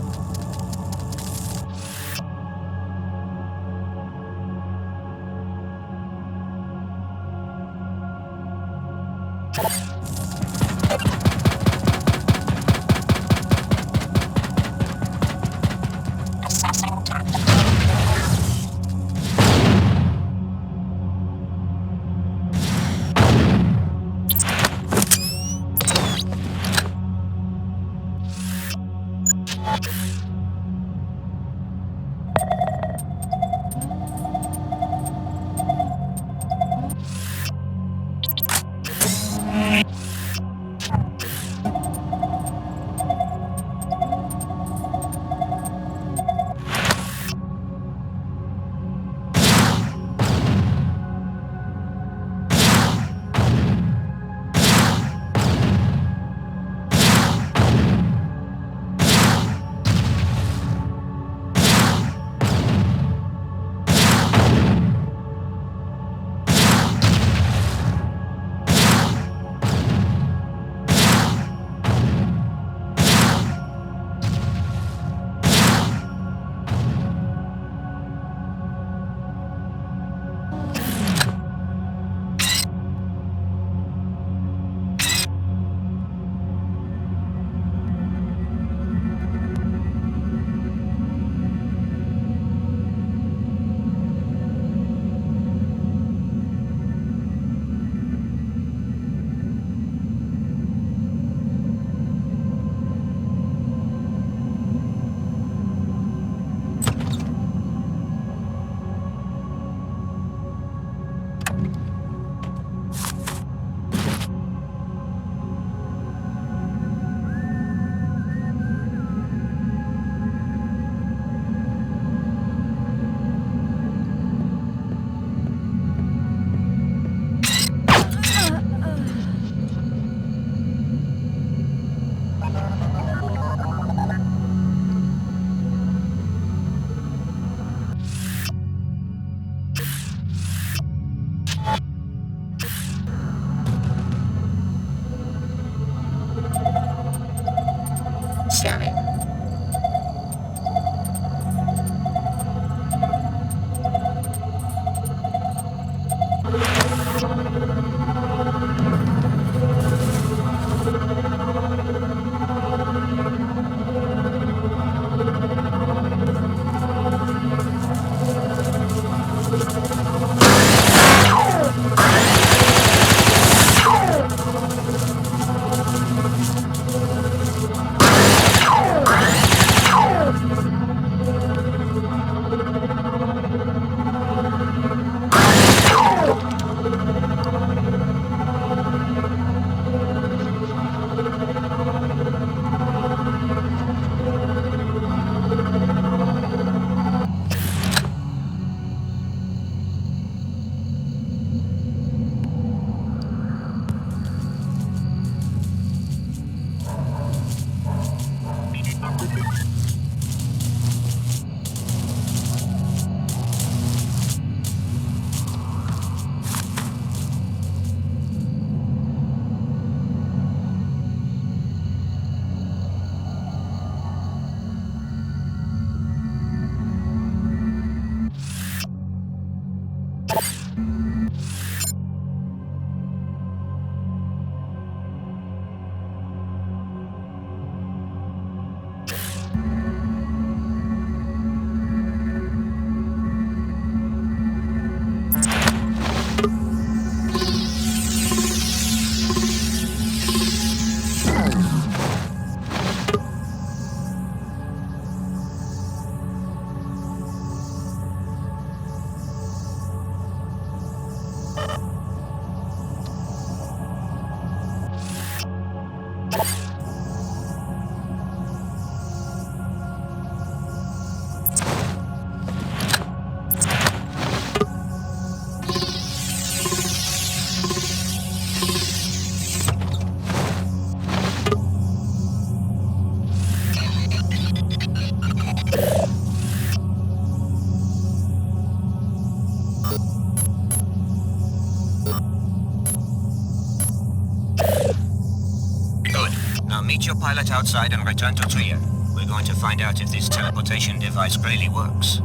Meet your pilot outside and return to Trier. We're going to find out if this teleportation device really works.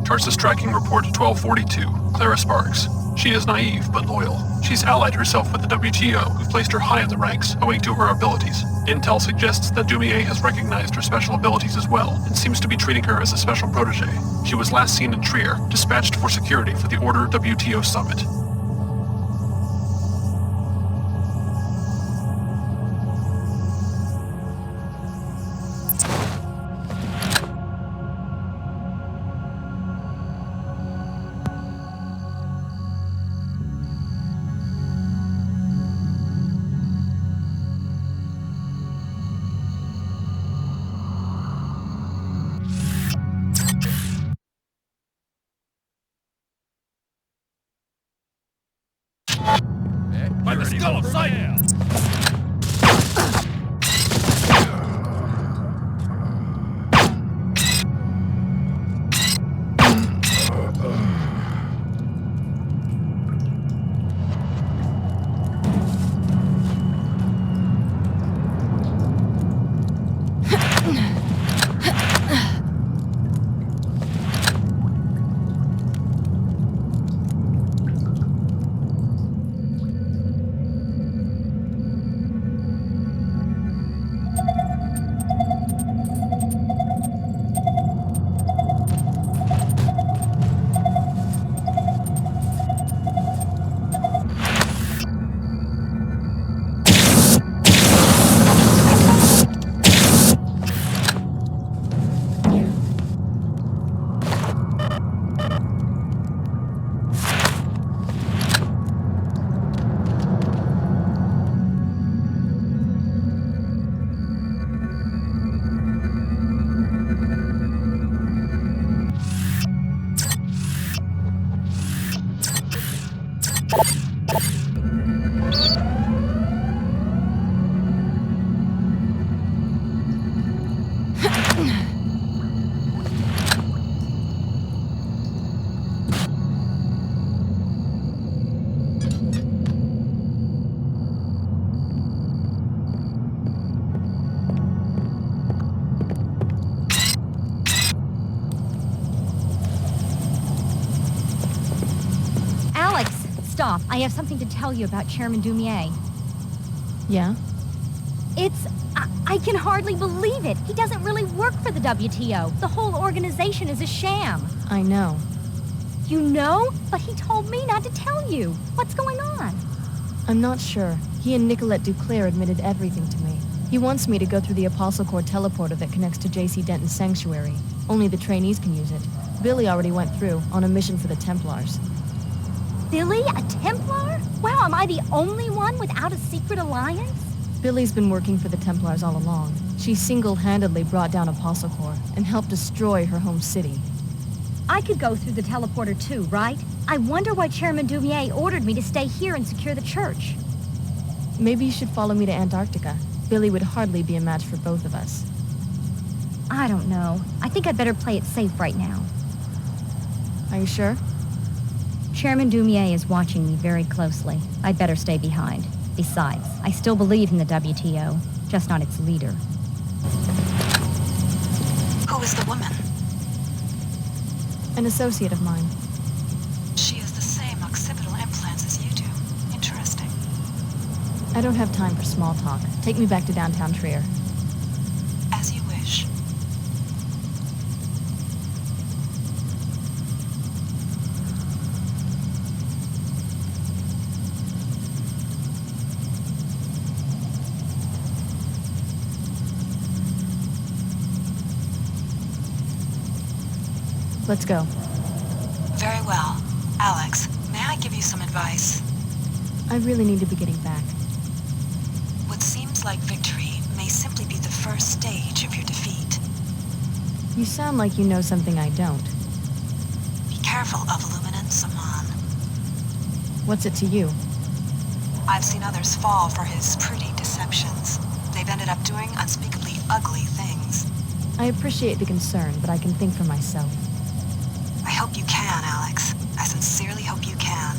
Tarsus tracking report 1242. Clara Sparks. She is naive, but loyal. She's allied herself with the WTO, who placed her high in the ranks, owing to her abilities. Intel suggests that Dumier has recognized her special abilities as well, and seems to be treating her as a special protege. She was last seen in Trier, dispatched for security for the Order WTO summit. By the skull of Sidon! Stop. I have something to tell you about Chairman Dumier. Yeah? I can hardly believe it. He doesn't really work for the WTO. The whole organization is a sham. I know. You know? But he told me not to tell you. What's going on? I'm not sure. He and Nicolette Duclair admitted everything to me. He wants me to go through the Apostle Corps teleporter that connects to J.C. Denton's sanctuary. Only the trainees can use it. Billy already went through, on a mission for the Templars. Billy? A Templar? Wow, am I the only one without a secret alliance? Billy's been working for the Templars all along. She single-handedly brought down Apostle Corps and helped destroy her home city. I could go through the teleporter too, right? I wonder why Chairman Dumier ordered me to stay here and secure the church. Maybe you should follow me to Antarctica. Billy would hardly be a match for both of us. I don't know. I think I'd better play it safe right now. Are you sure? Chairman Dumier is watching me very closely. I'd better stay behind. Besides, I still believe in the WTO, just not its leader. Who is the woman? An associate of mine. She has the same occipital implants as you do. Interesting. I don't have time for small talk. Take me back to downtown Trier. As you wish. Let's go. Very well. Alex, may I give you some advice? I really need to be getting back. What seems like victory may simply be the first stage of your defeat. You sound like you know something I don't. Be careful of Illuminant Saman. What's it to you? I've seen others fall for his pretty deceptions. They've ended up doing unspeakably ugly things. I appreciate the concern, but I can think for myself. I hope you can, Alex. I sincerely hope you can.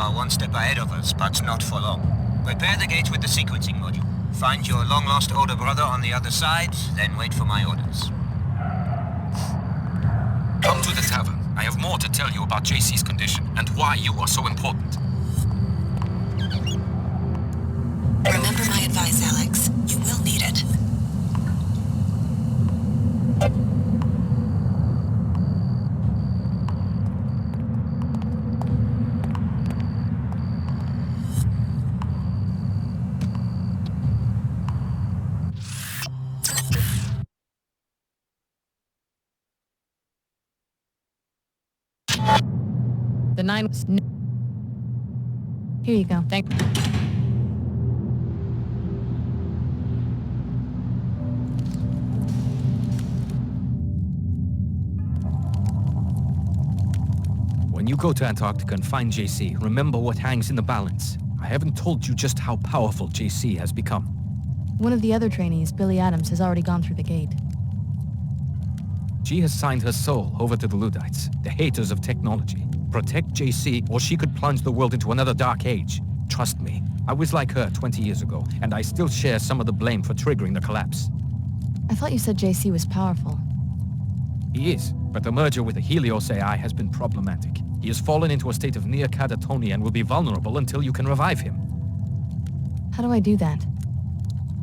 are one step ahead of us, but not for long. Repair the gates with the sequencing module. Find your long-lost older brother on the other side, then wait for my orders. Come to the tavern. I have more to tell you about JC's condition and why you are so important. Remember my advice, Alex. You will need it. The 9 was... Here you go. Thank... When you go to Antarctica and find JC, remember what hangs in the balance. I haven't told you just how powerful JC has become. One of the other trainees, Billy Adams, has already gone through the gate. She has signed her soul over to the Luddites, the haters of technology. Protect JC, or she could plunge the world into another dark age. Trust me, I was like her 20 years ago, and I still share some of the blame for triggering the collapse. I thought you said JC was powerful. He is, but the merger with the Helios AI has been problematic. He has fallen into a state of near catatonia and will be vulnerable until you can revive him. How do I do that?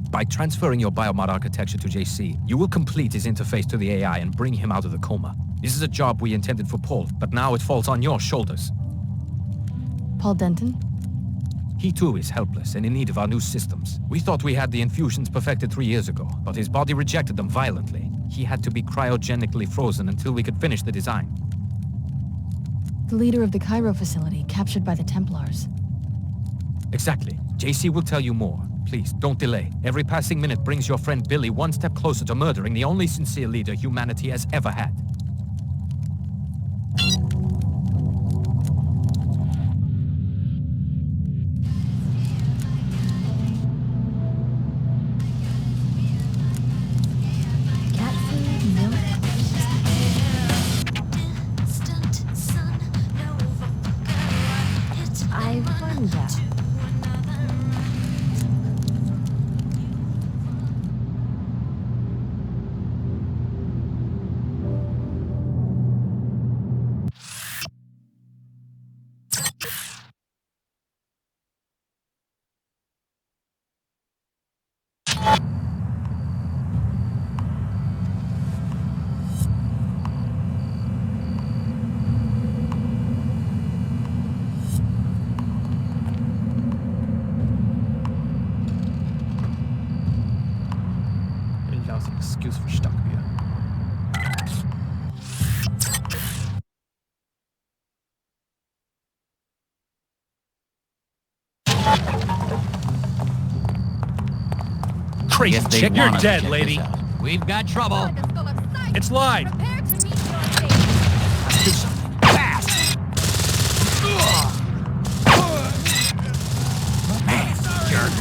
By transferring your biomod architecture to JC, you will complete his interface to the AI and bring him out of the coma. This is a job we intended for Paul, but now it falls on your shoulders. Paul Denton? He too is helpless and in need of our new systems. We thought we had the infusions perfected 3 years ago, but his body rejected them violently. He had to be cryogenically frozen until we could finish the design. The leader of the Cairo facility, captured by the Templars. Exactly. JC will tell you more. Please, don't delay. Every passing minute brings your friend Billy one step closer to murdering the only sincere leader humanity has ever had. Excuse for stuck here. Crazy chick, you're dead, lady. We've got trouble. It's live. Let's do something fast. Man, jerk.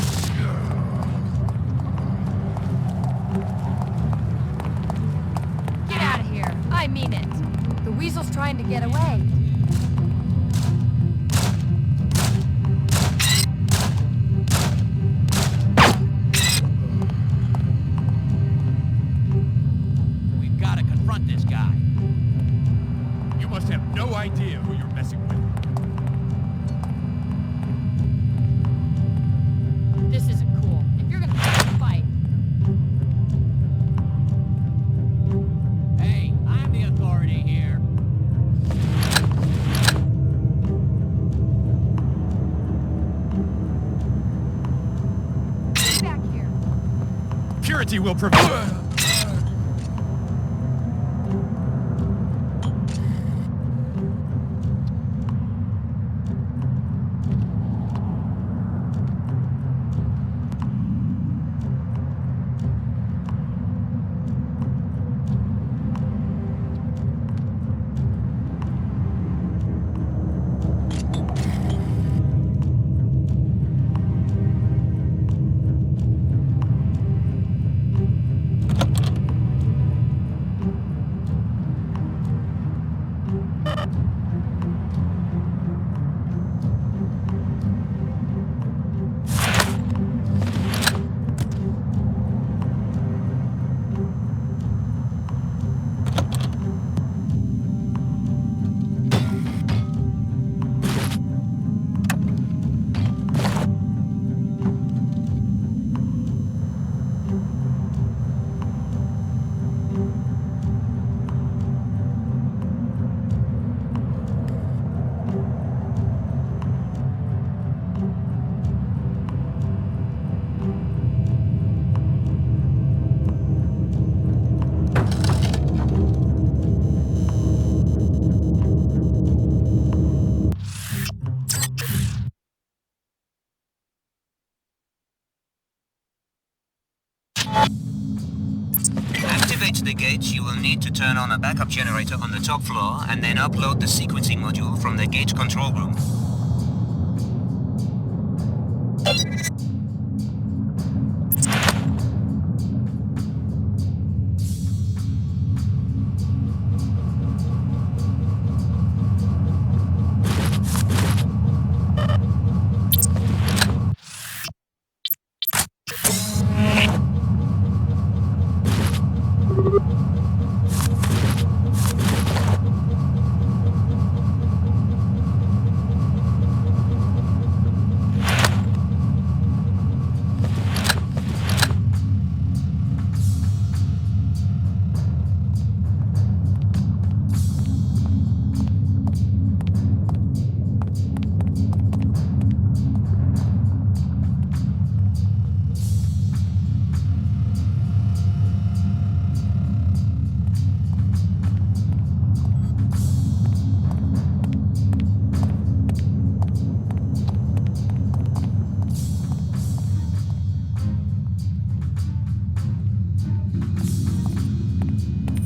Get out of here. I mean it. The weasel's trying to get away. We've got to confront this guy. You must have no idea who you're messing with. This isn't cool. If you're gonna fight. Hey, I'm the authority here. Get back here. Purity will prevail. To activate the gate, you will need to turn on a backup generator on the top floor and then upload the sequencing module from the gate control room.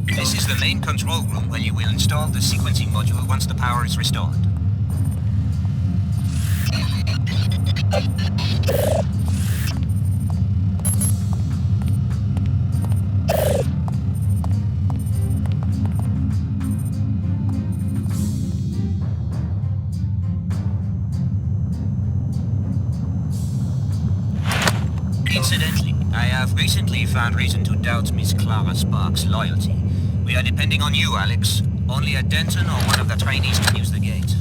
This is the main control room where you will install the sequencing module once the power is restored. Incidentally, I have recently found reason to doubt Miss Clara Sparks' loyalty. We are depending on you, Alex. Only a Denton or one of the trainees can use the gate.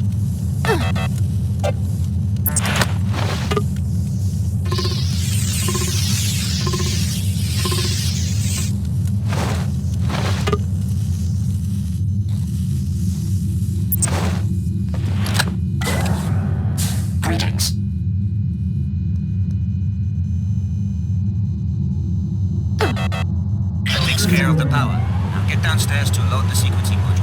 Greetings. That takes care of the power. Now get downstairs to load the sequencing module.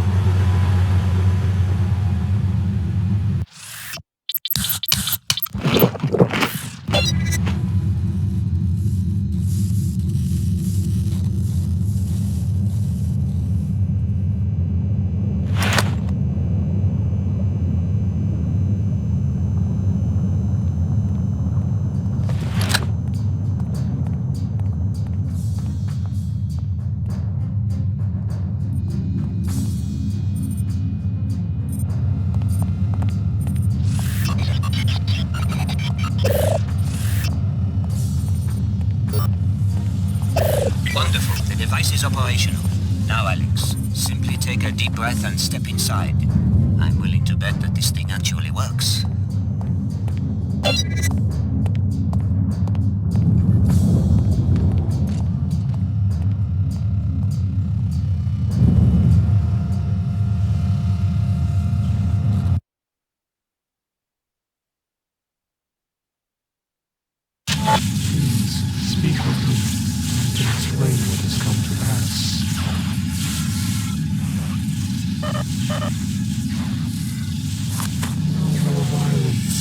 Wonderful. The device is operational. Now, Alex, simply take a deep breath and step inside. I'm willing to bet that this thing actually works. Speak with me to explain what has come to pass. No more violence.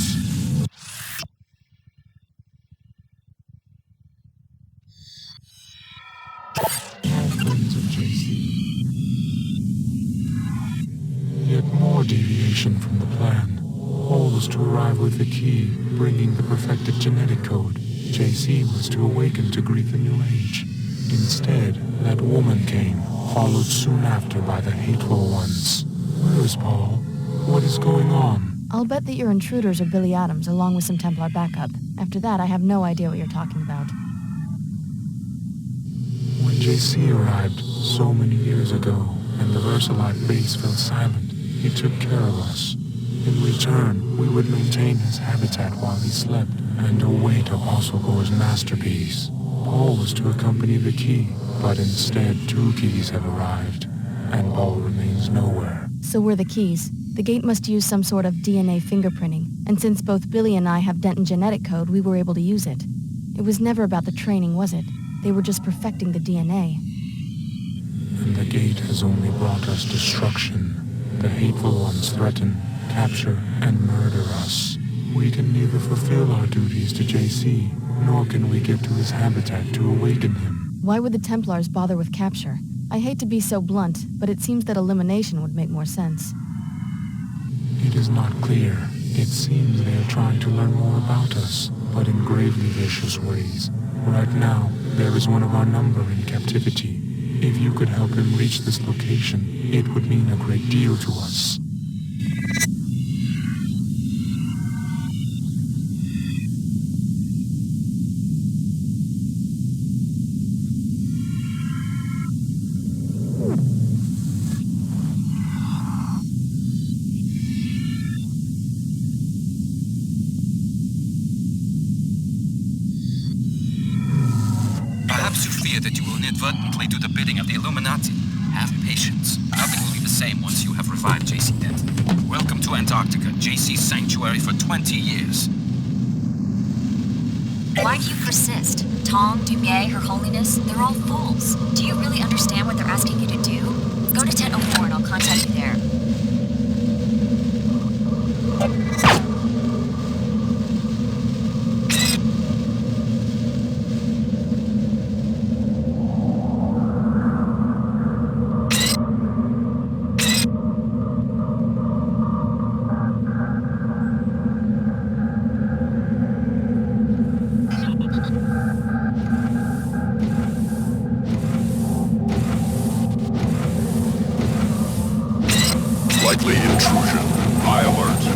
All friends of JC. Yet more deviation from the plan. All was to arrive with the key, bringing the perfected genetic code. JC was to awaken to greet the new age. Instead, that woman came, followed soon after by the hateful ones. Where is Paul? What is going on? I'll bet that your intruders are Billy Adams, along with some Templar backup. After that, I have no idea what you're talking about. When JC arrived so many years ago, and the Versalite base fell silent, he took care of us. In return, we would maintain his habitat while he slept, and await Apostle Gore's masterpiece. Paul was to accompany the key, but instead 2 keys have arrived, and Paul remains nowhere. So we're the keys. The gate must use some sort of DNA fingerprinting, and since both Billy and I have Denton genetic code, we were able to use it. It was never about the training, was it? They were just perfecting the DNA. And the gate has only brought us destruction. The hateful ones threaten, capture, and murder us. We can neither fulfill our duties to JC, nor can we get to his habitat to awaken him. Why would the Templars bother with capture? I hate to be so blunt, but it seems that elimination would make more sense. It is not clear. It seems they are trying to learn more about us, but in gravely vicious ways. Right now, there is one of our number in captivity. If you could help him reach this location, it would mean a great deal to us. Perhaps you fear that you will inadvertently do the bidding of the Illuminati. Have patience. Nothing will be the same once you have revived JC Denton. Welcome to Antarctica, JC's sanctuary for 20 years. Why do you persist? Tom, Dumier, Her Holiness, they're all fools. Do you really understand what they're asking you to do? Go to Tent 04 and I'll contact you there. Likely intrusion. High alert.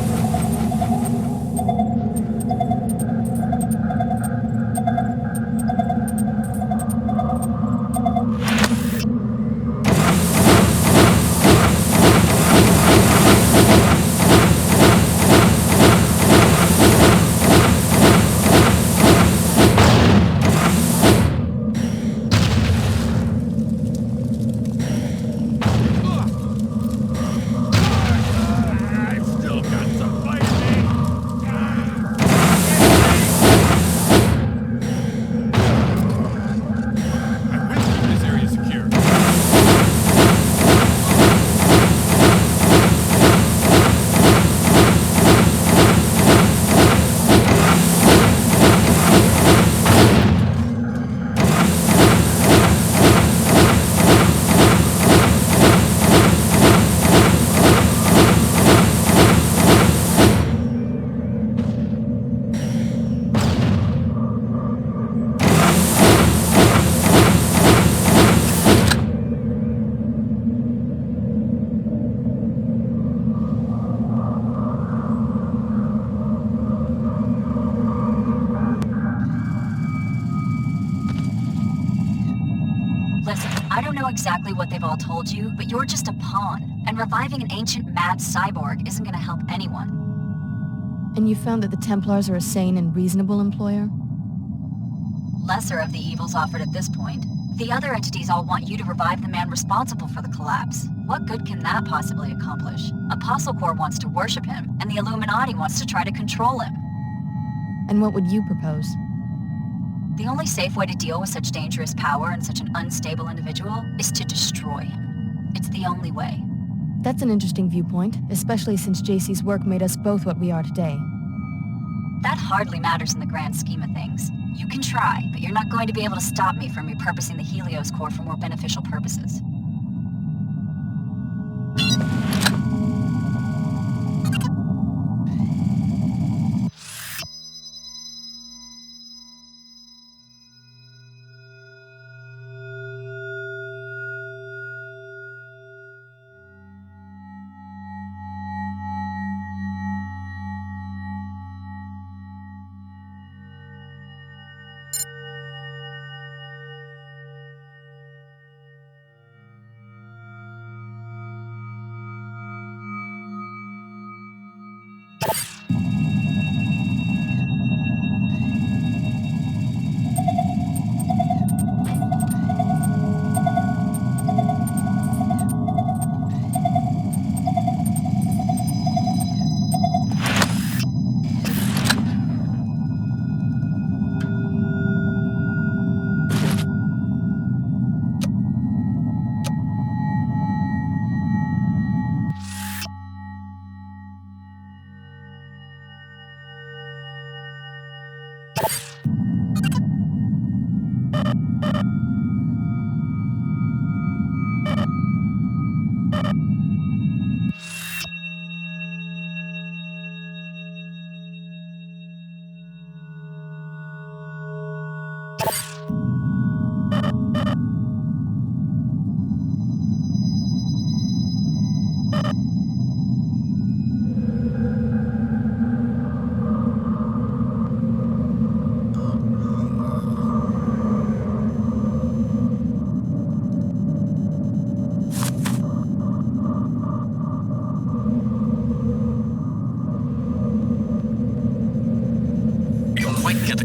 Listen, I don't know exactly what they've all told you, but you're just a pawn, and reviving an ancient mad cyborg isn't gonna help anyone. And you found that the Templars are a sane and reasonable employer? Lesser of the evils offered at this point. The other entities all want you to revive the man responsible for the collapse. What good can that possibly accomplish? Apostle Corps wants to worship him, and the Illuminati wants to try to control him. And what would you propose? The only safe way to deal with such dangerous power and such an unstable individual is to destroy him. It's the only way. That's an interesting viewpoint, especially since JC's work made us both what we are today. That hardly matters in the grand scheme of things. You can try, but you're not going to be able to stop me from repurposing the Helios core for more beneficial purposes.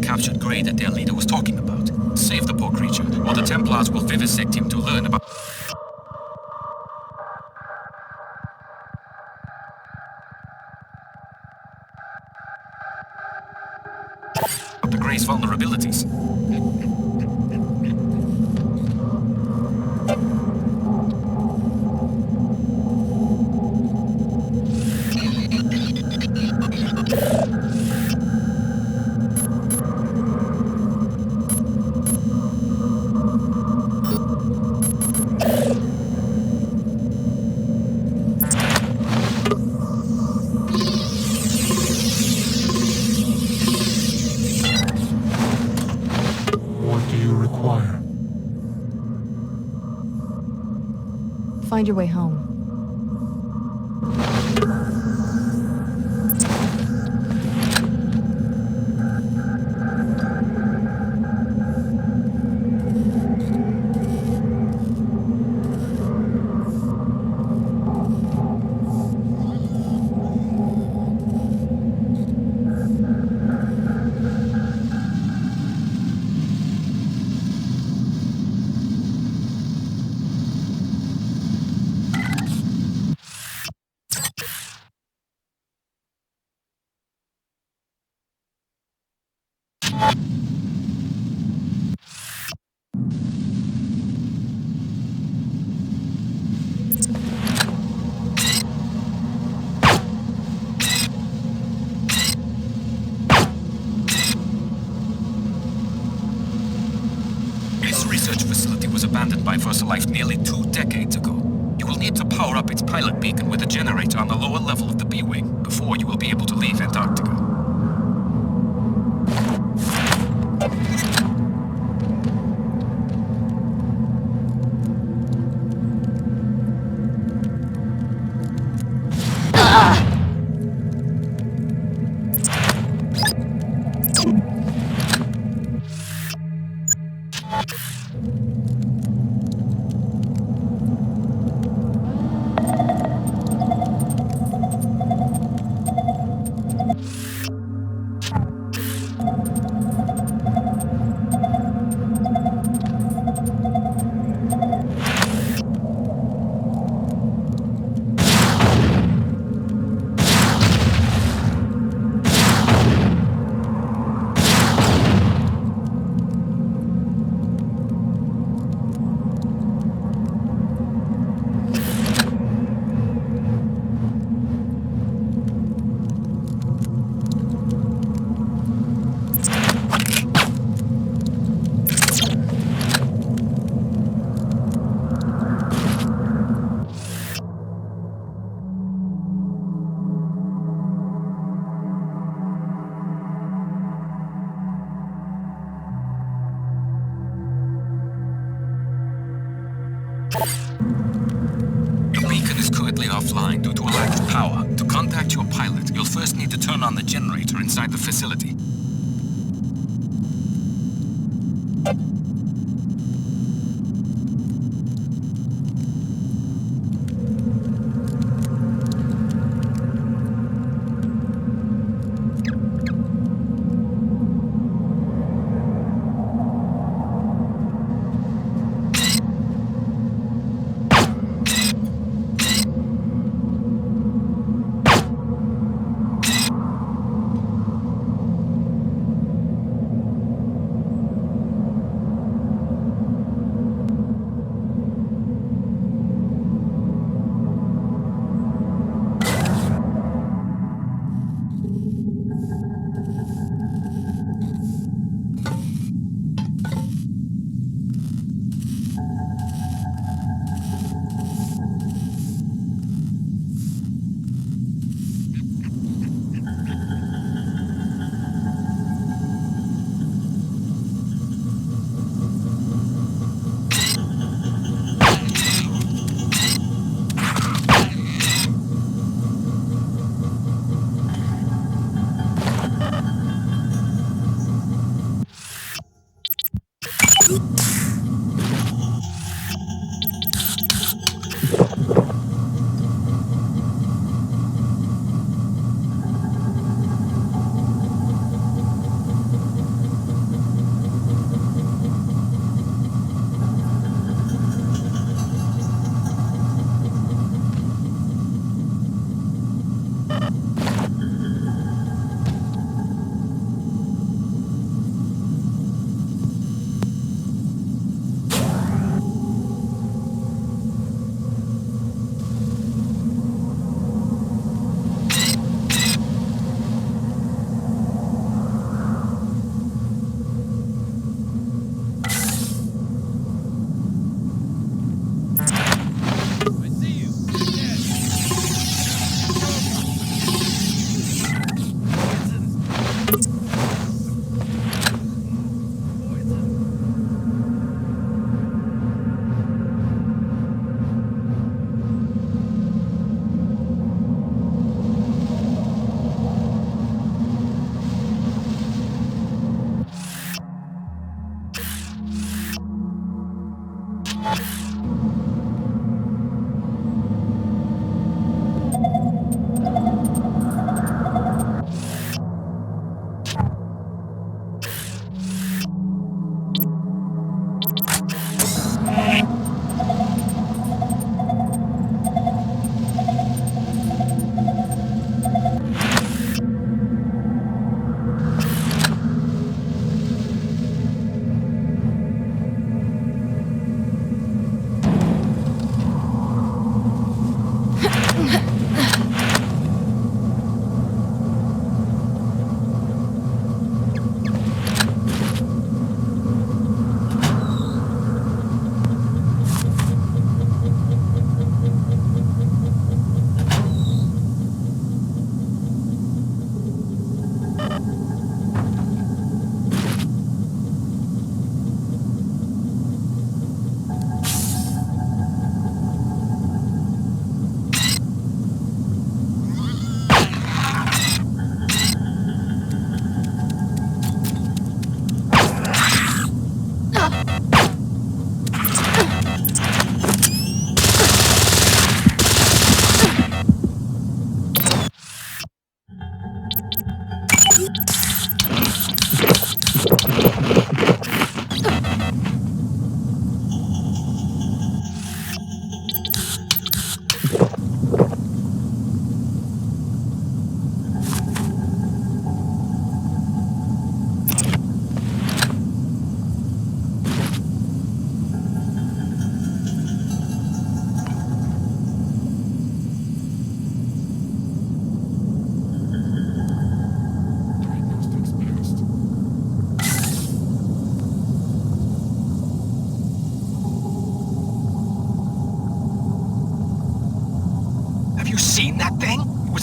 Captured Grey that their leader was talking about. Save the poor creature, or the Templars will vivisect him to learn about the Grey's vulnerabilities. Find your way home. This research facility was abandoned by VersaLife nearly 2 decades ago. You will need to power up its pilot beacon with a generator on the lower level of the B-Wing before you will be able to leave Antarctica. Offline due to a lack of power. To contact your pilot, you'll first need to turn on the generator inside the facility.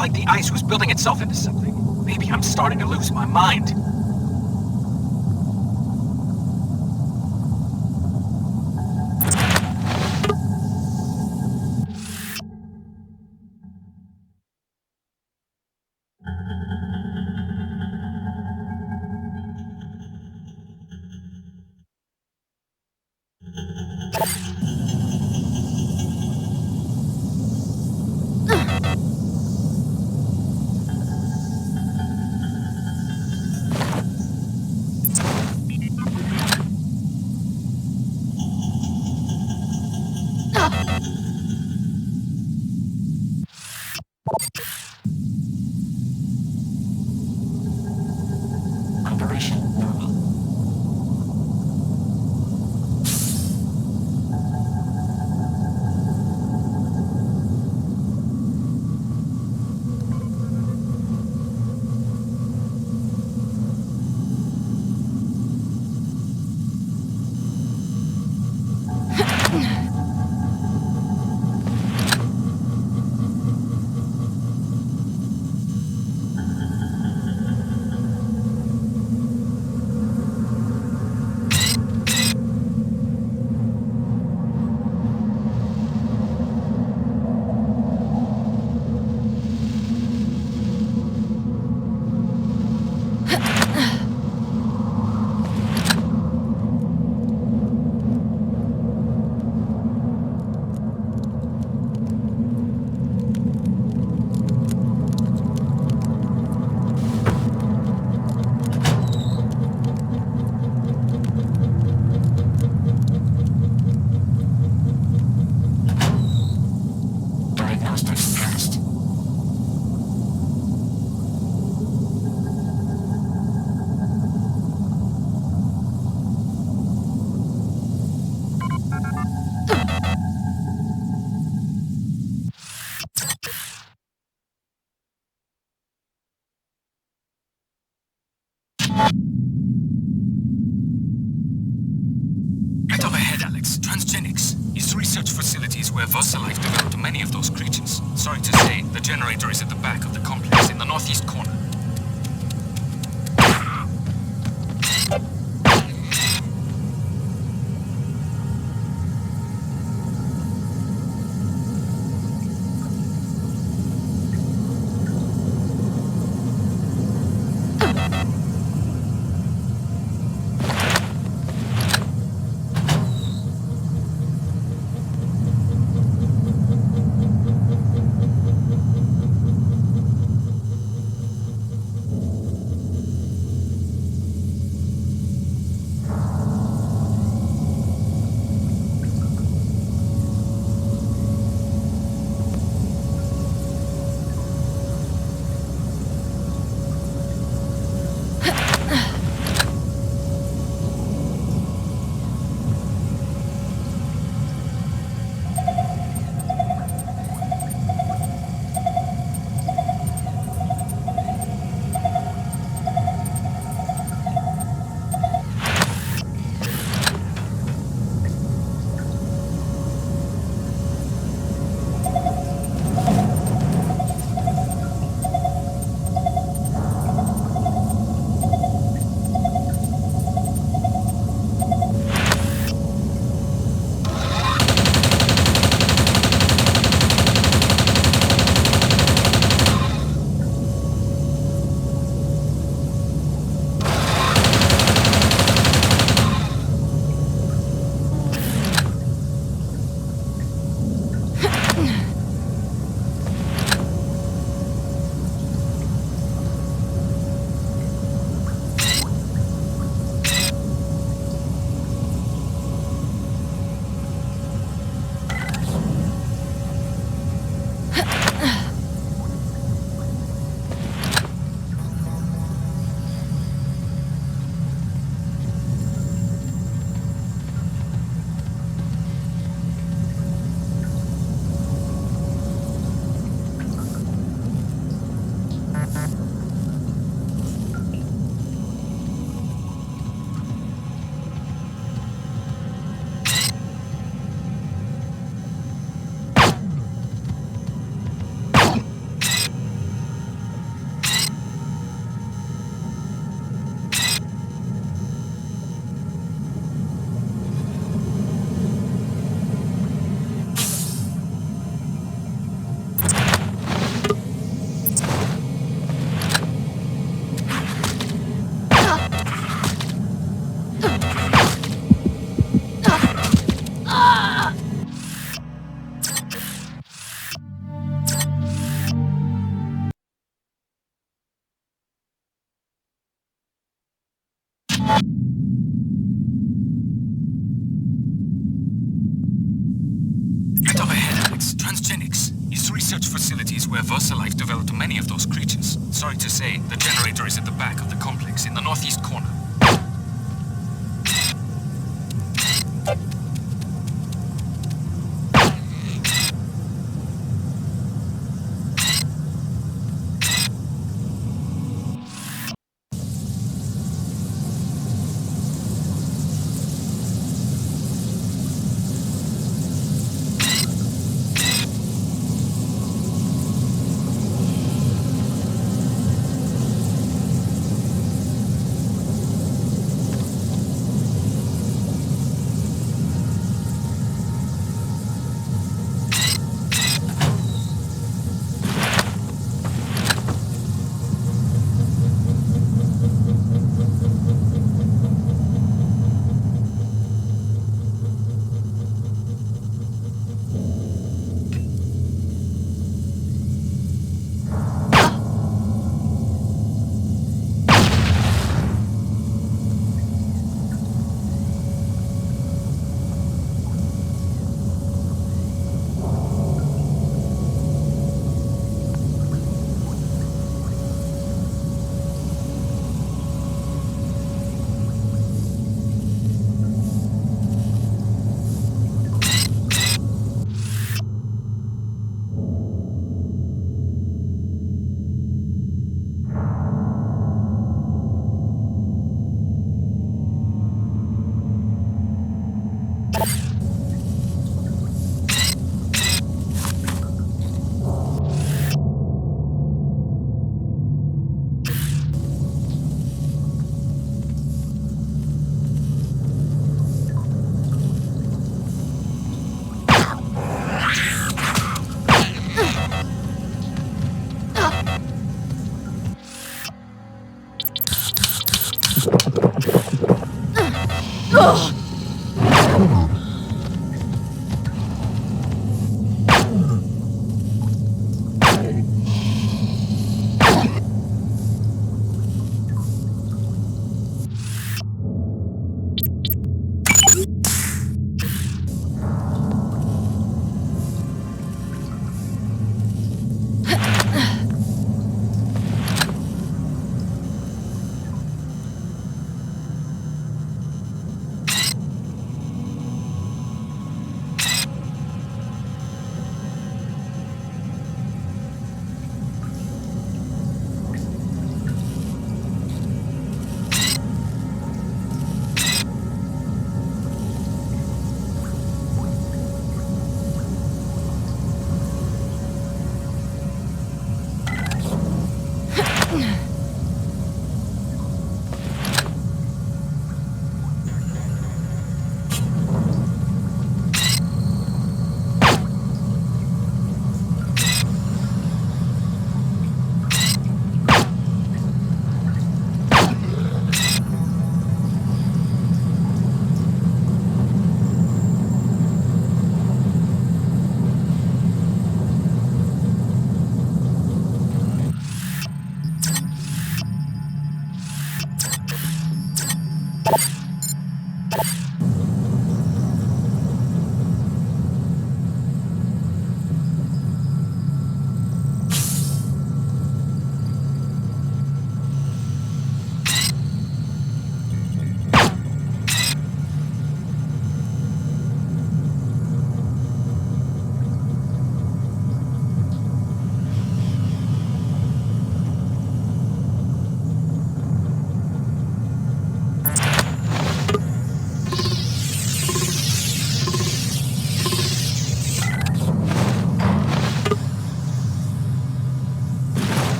like the ice was building itself into something. Maybe I'm starting to lose my mind. Right up ahead, Alex. Transgenics. It's research facilities where Vosalite developed many of those creatures. Sorry to say, the generator is at the back of the complex in the northeast corner. Transgenics. His research facility is where VersaLife developed many of those creatures. Sorry to say, the generator is at the back of the complex in the northeast corner.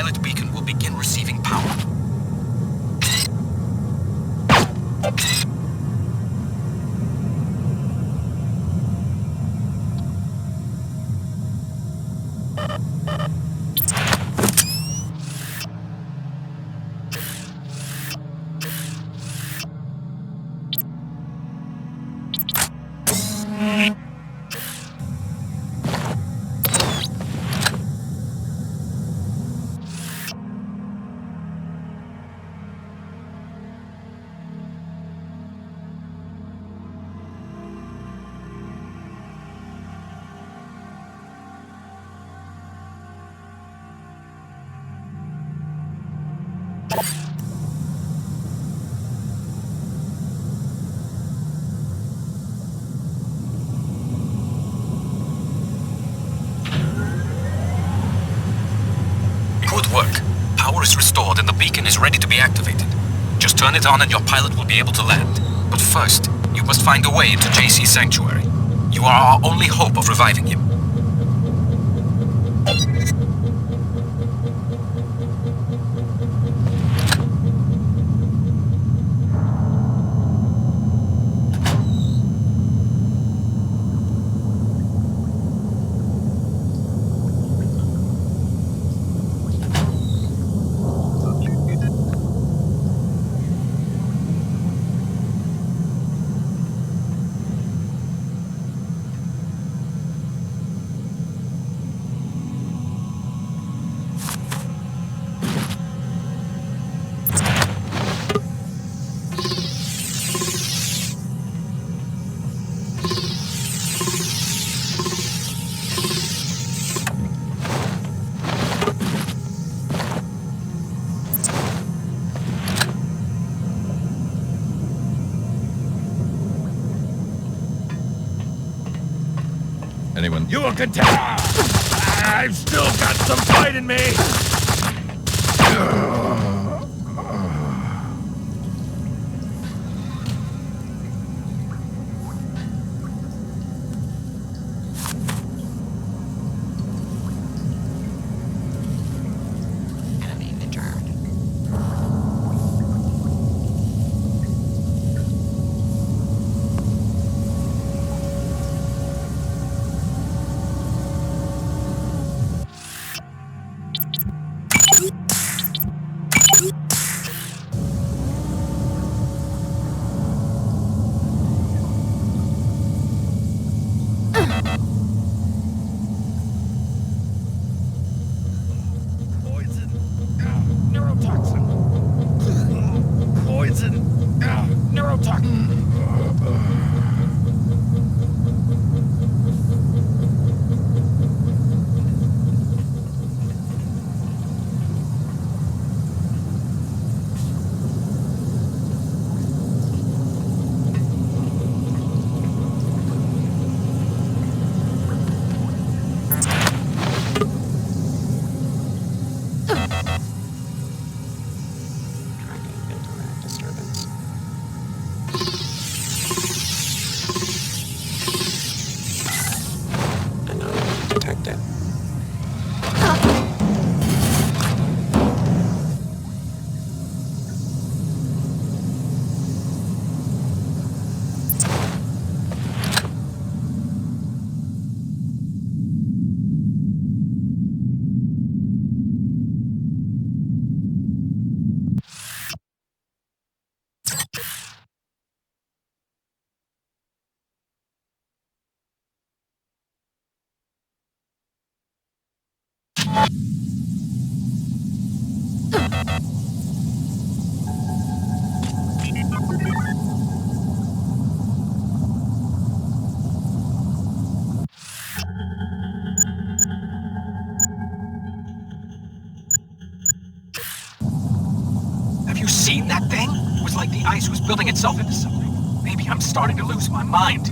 pilot beacon will begin receiving power. Good work. Power is restored and the beacon is ready to be activated. Just turn it on and your pilot will be able to land. But first, you must find a way into JC's sanctuary. You are our only hope of reviving him. Anyone? You will continue! I've still got some fight in me! Have you seen that thing? It was like the ice was building itself into something. Maybe I'm starting to lose my mind.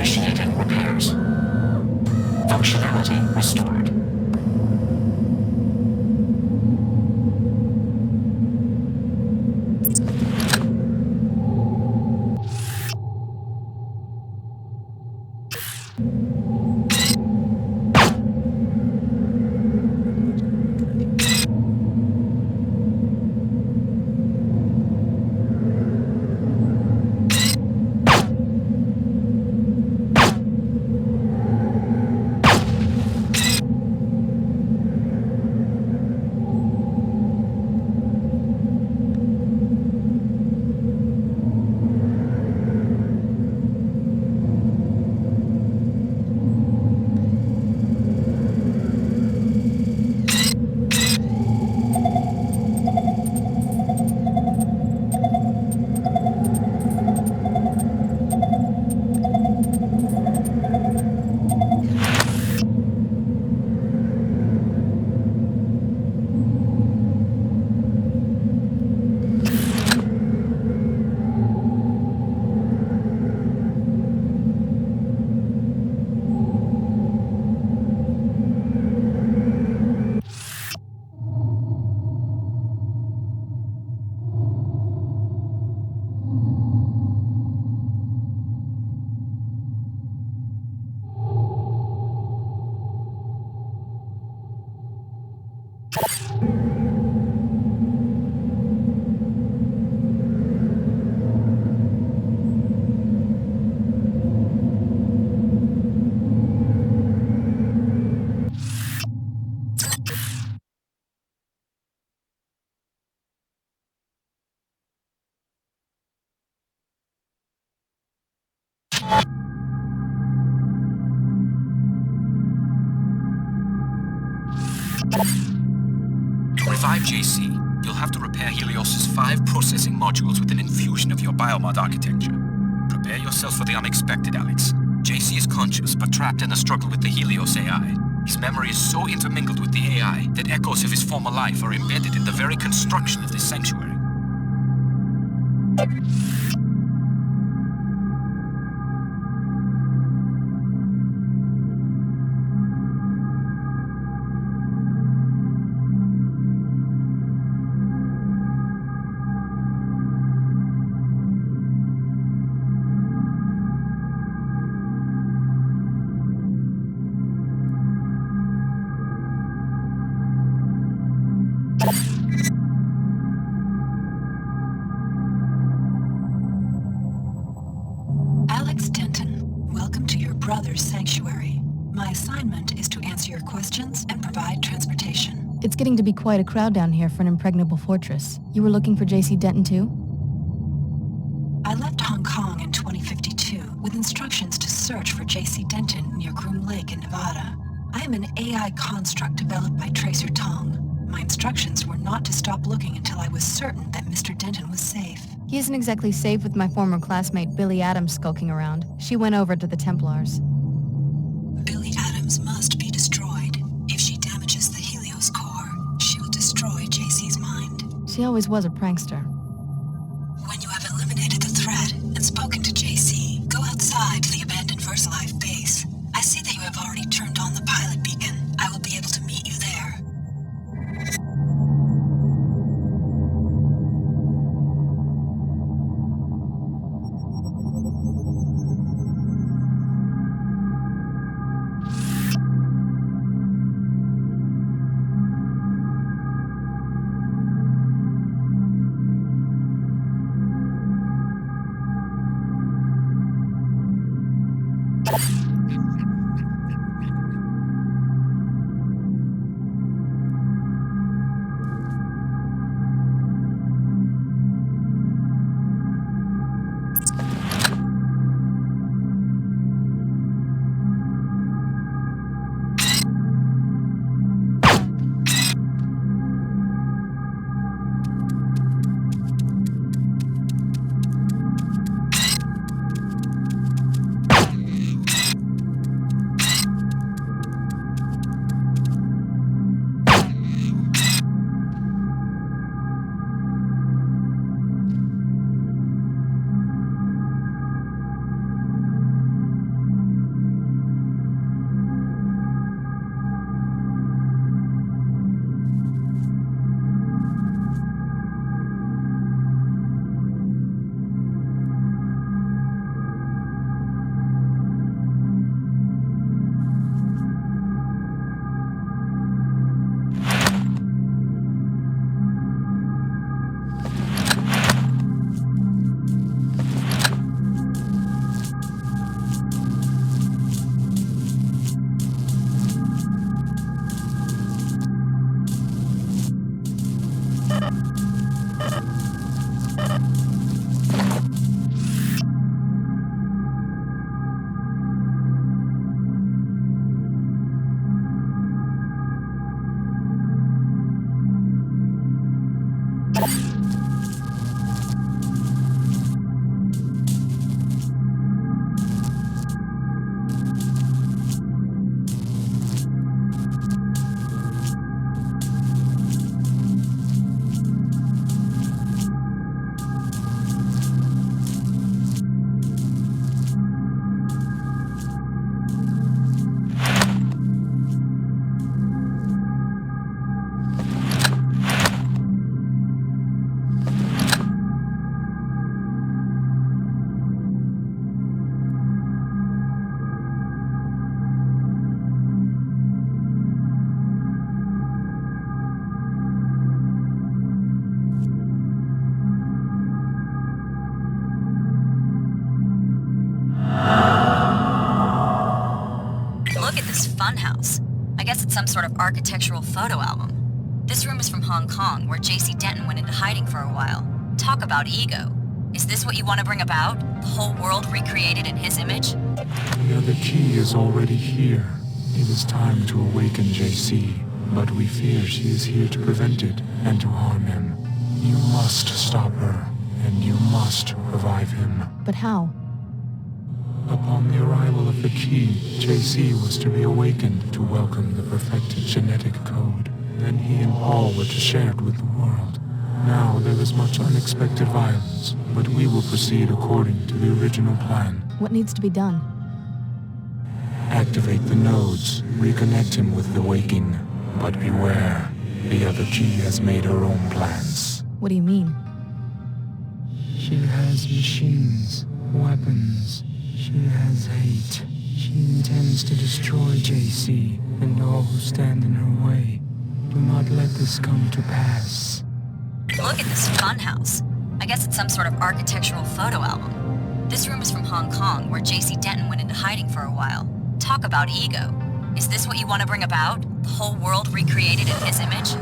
Initiating repairs. Functionality restored. To revive JC, you'll have to repair Helios's 5 processing modules with an infusion of your biomod architecture. Prepare yourself for the unexpected, Alex. JC is conscious, but trapped in a struggle with the Helios AI. His memory is so intermingled with the AI that echoes of his former life are embedded in the very construction of this sanctuary. Alex Denton, welcome to your brother's sanctuary. My assignment is to answer your questions and provide transportation. It's getting to be quite a crowd down here for an impregnable fortress. You were looking for JC Denton too? I left Hong Kong in 2052 with instructions to search for JC Denton near Groom Lake in Nevada. I am an AI construct developed by Tracer Tong. My instructions were not to stop looking until I was certain that Mr. Denton was safe. He isn't exactly safe with my former classmate Billy Adams skulking around. She went over to the Templars. Billy Adams must be destroyed. If she damages the Helios core, she will destroy JC's mind. She always was a prankster. When you have eliminated the threat and spoken to JC, go outside to the abandoned VersaLife base. I see that you have already turned on the pilot beacon. I will be able to meet you there. this funhouse? I guess it's some sort of architectural photo album. This room is from Hong Kong, where J.C. Denton went into hiding for a while. Talk about ego. Is this what you want to bring about? The whole world recreated in his image? The other key is already here. It is time to awaken JC, but we fear she is here to prevent it and to harm him. You must stop her, and you must revive him. But how? Upon the arrival of the key, JC was to be awakened to welcome the perfected genetic code. Then he and Paul were to share it with the world. Now there is much unexpected violence, but we will proceed according to the original plan. What needs to be done? Activate the nodes, reconnect him with the waking. But beware, the other key has made her own plans. What do you mean? She has machines, weapons. She has hate. She intends to destroy JC and all who stand in her way. Do not let this come to pass. Look at this funhouse. I guess it's some sort of architectural photo album. This room is from Hong Kong, where J.C. Denton went into hiding for a while. Talk about ego. Is this what you want to bring about? The whole world recreated in his image?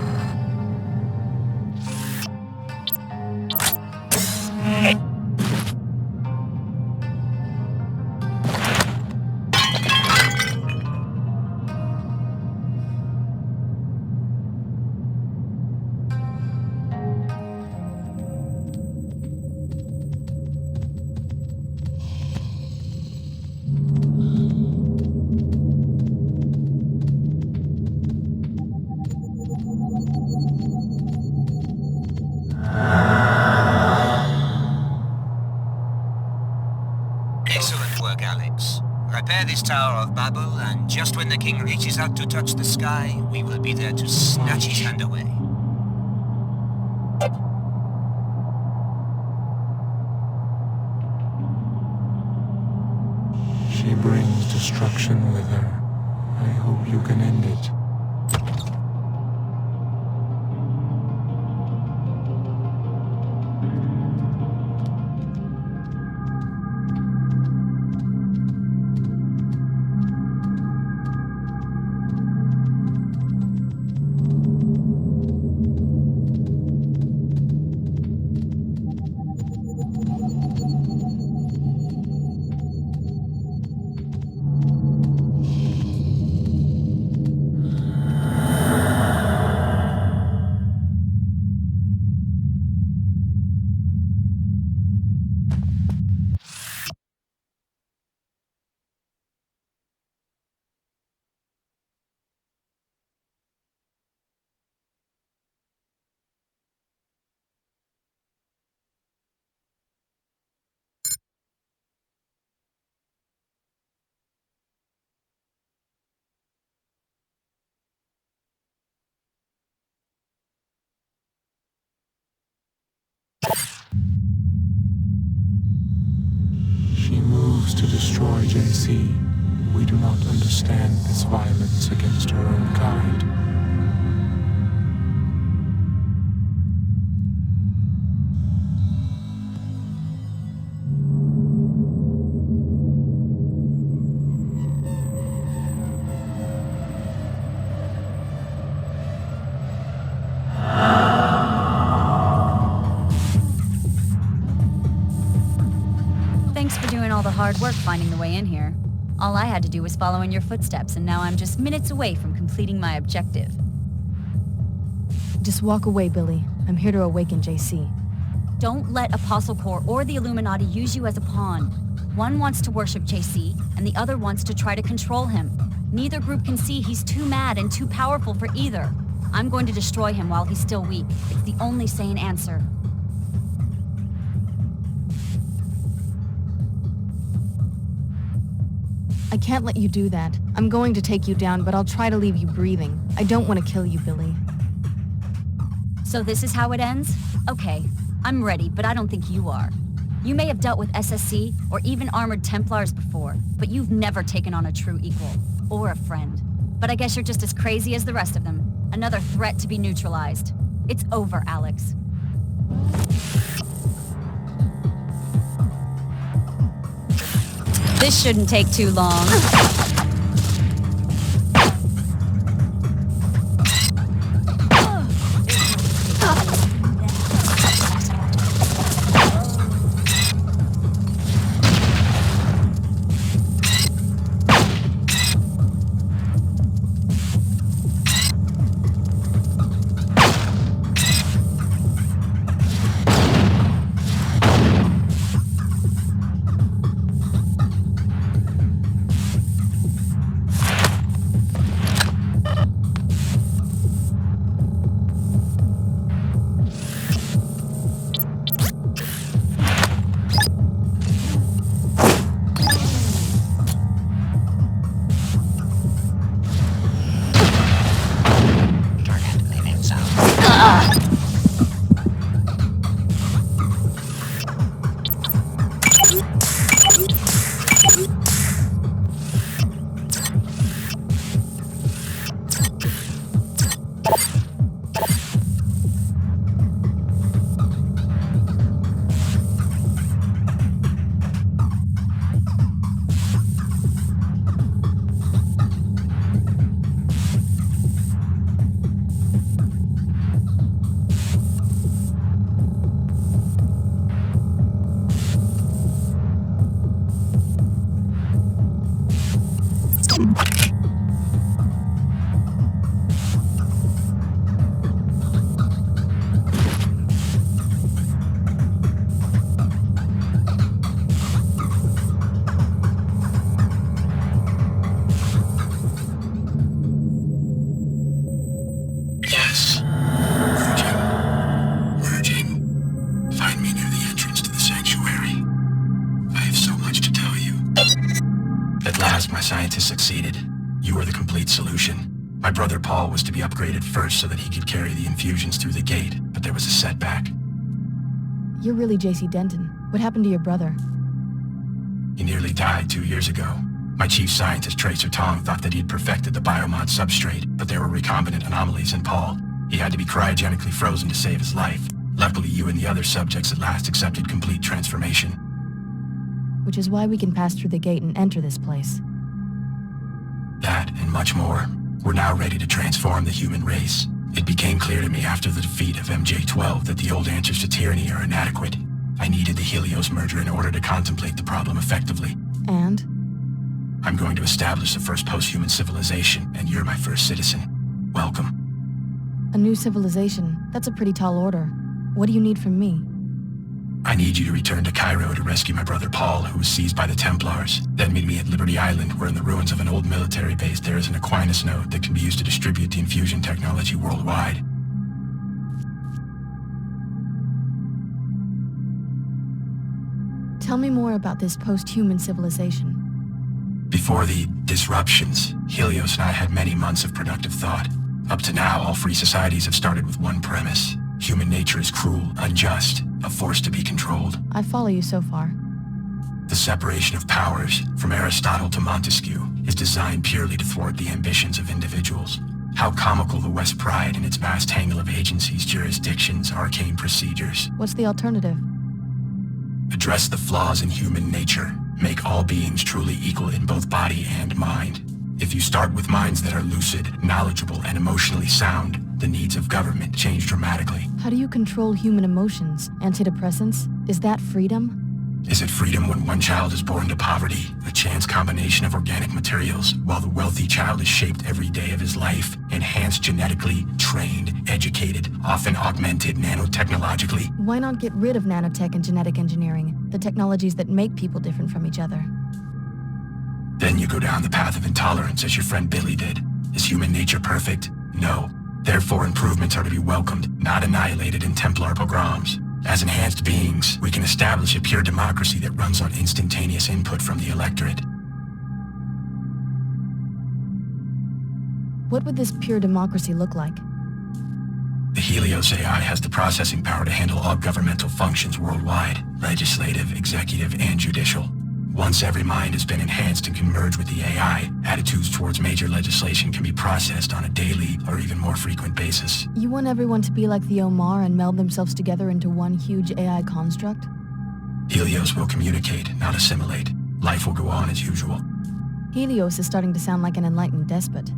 Repair this Tower of Babel, and just when the king reaches out to touch the sky, we will be there to snatch his hand away. She brings destruction with her. I hope you can end it. She moves to destroy JC. We do not understand this violence against her own kind. Thanks for doing all the hard work finding the way in here. All I had to do was follow in your footsteps, and now I'm just minutes away from completing my objective. Just walk away, Billy. I'm here to awaken JC. Don't let Apostle Corps or the Illuminati use you as a pawn. One wants to worship JC, and the other wants to try to control him. Neither group can see he's too mad and too powerful for either. I'm going to destroy him while he's still weak. It's the only sane answer. I can't let you do that. I'm going to take you down, but I'll try to leave you breathing. I don't want to kill you, Billy. So this is how it ends? Okay, I'm ready, but I don't think you are. You may have dealt with SSC or even armored Templars before, but you've never taken on a true equal, or a friend. But I guess you're just as crazy as the rest of them. Another threat to be neutralized. It's over, Alex. This shouldn't take too long. Yes. Merging. Find me near the entrance to the sanctuary. I have so much to tell you. At last, my scientists succeeded. You were the complete solution. My brother Paul was to be upgraded first so that he could carry the infusions through the gate, but there was a setback. You're really J.C. Denton. What happened to your brother? He nearly died 2 years ago. My chief scientist, Tracer Tong, thought that he'd perfected the biomod substrate, but there were recombinant anomalies in Paul. He had to be cryogenically frozen to save his life. Luckily, you and the other subjects at last accepted complete transformation. Which is why we can pass through the gate and enter this place. That, and much more. We're now ready to transform the human race. It became clear to me after the defeat of MJ-12 that the old answers to tyranny are inadequate. I needed the Helios merger in order to contemplate the problem effectively. And? I'm going to establish the first post-human civilization, and you're my first citizen. Welcome. A new civilization? That's a pretty tall order. What do you need from me? I need you to return to Cairo to rescue my brother Paul, who was seized by the Templars. Then meet me at Liberty Island, where in the ruins of an old military base there is an Aquinas node that can be used to distribute the infusion technology worldwide. Tell me more about this post-human civilization. Before the disruptions, Helios and I had many months of productive thought. Up to now, all free societies have started with one premise. Human nature is cruel, unjust, a force to be controlled. I follow you so far. The separation of powers, from Aristotle to Montesquieu, is designed purely to thwart the ambitions of individuals. How comical the West pride in its vast tangle of agencies, jurisdictions, arcane procedures. What's the alternative? Address the flaws in human nature. Make all beings truly equal in both body and mind. If you start with minds that are lucid, knowledgeable, and emotionally sound, the needs of government change dramatically. How do you control human emotions? Antidepressants? Is that freedom? Is it freedom when one child is born to poverty, a chance combination of organic materials, while the wealthy child is shaped every day of his life, enhanced genetically, trained, educated, often augmented nanotechnologically? Why not get rid of nanotech and genetic engineering, the technologies that make people different from each other? Then you go down the path of intolerance as your friend Billy did. Is human nature perfect? No. Therefore, improvements are to be welcomed, not annihilated in Templar pogroms. As enhanced beings, we can establish a pure democracy that runs on instantaneous input from the electorate. What would this pure democracy look like? The Helios AI has the processing power to handle all governmental functions worldwide, legislative, executive, and judicial. Once every mind has been enhanced and can merge with the AI, attitudes towards major legislation can be processed on a daily or even more frequent basis. You want everyone to be like the Omar and meld themselves together into one huge AI construct? Helios will communicate, not assimilate. Life will go on as usual. Helios is starting to sound like an enlightened despot.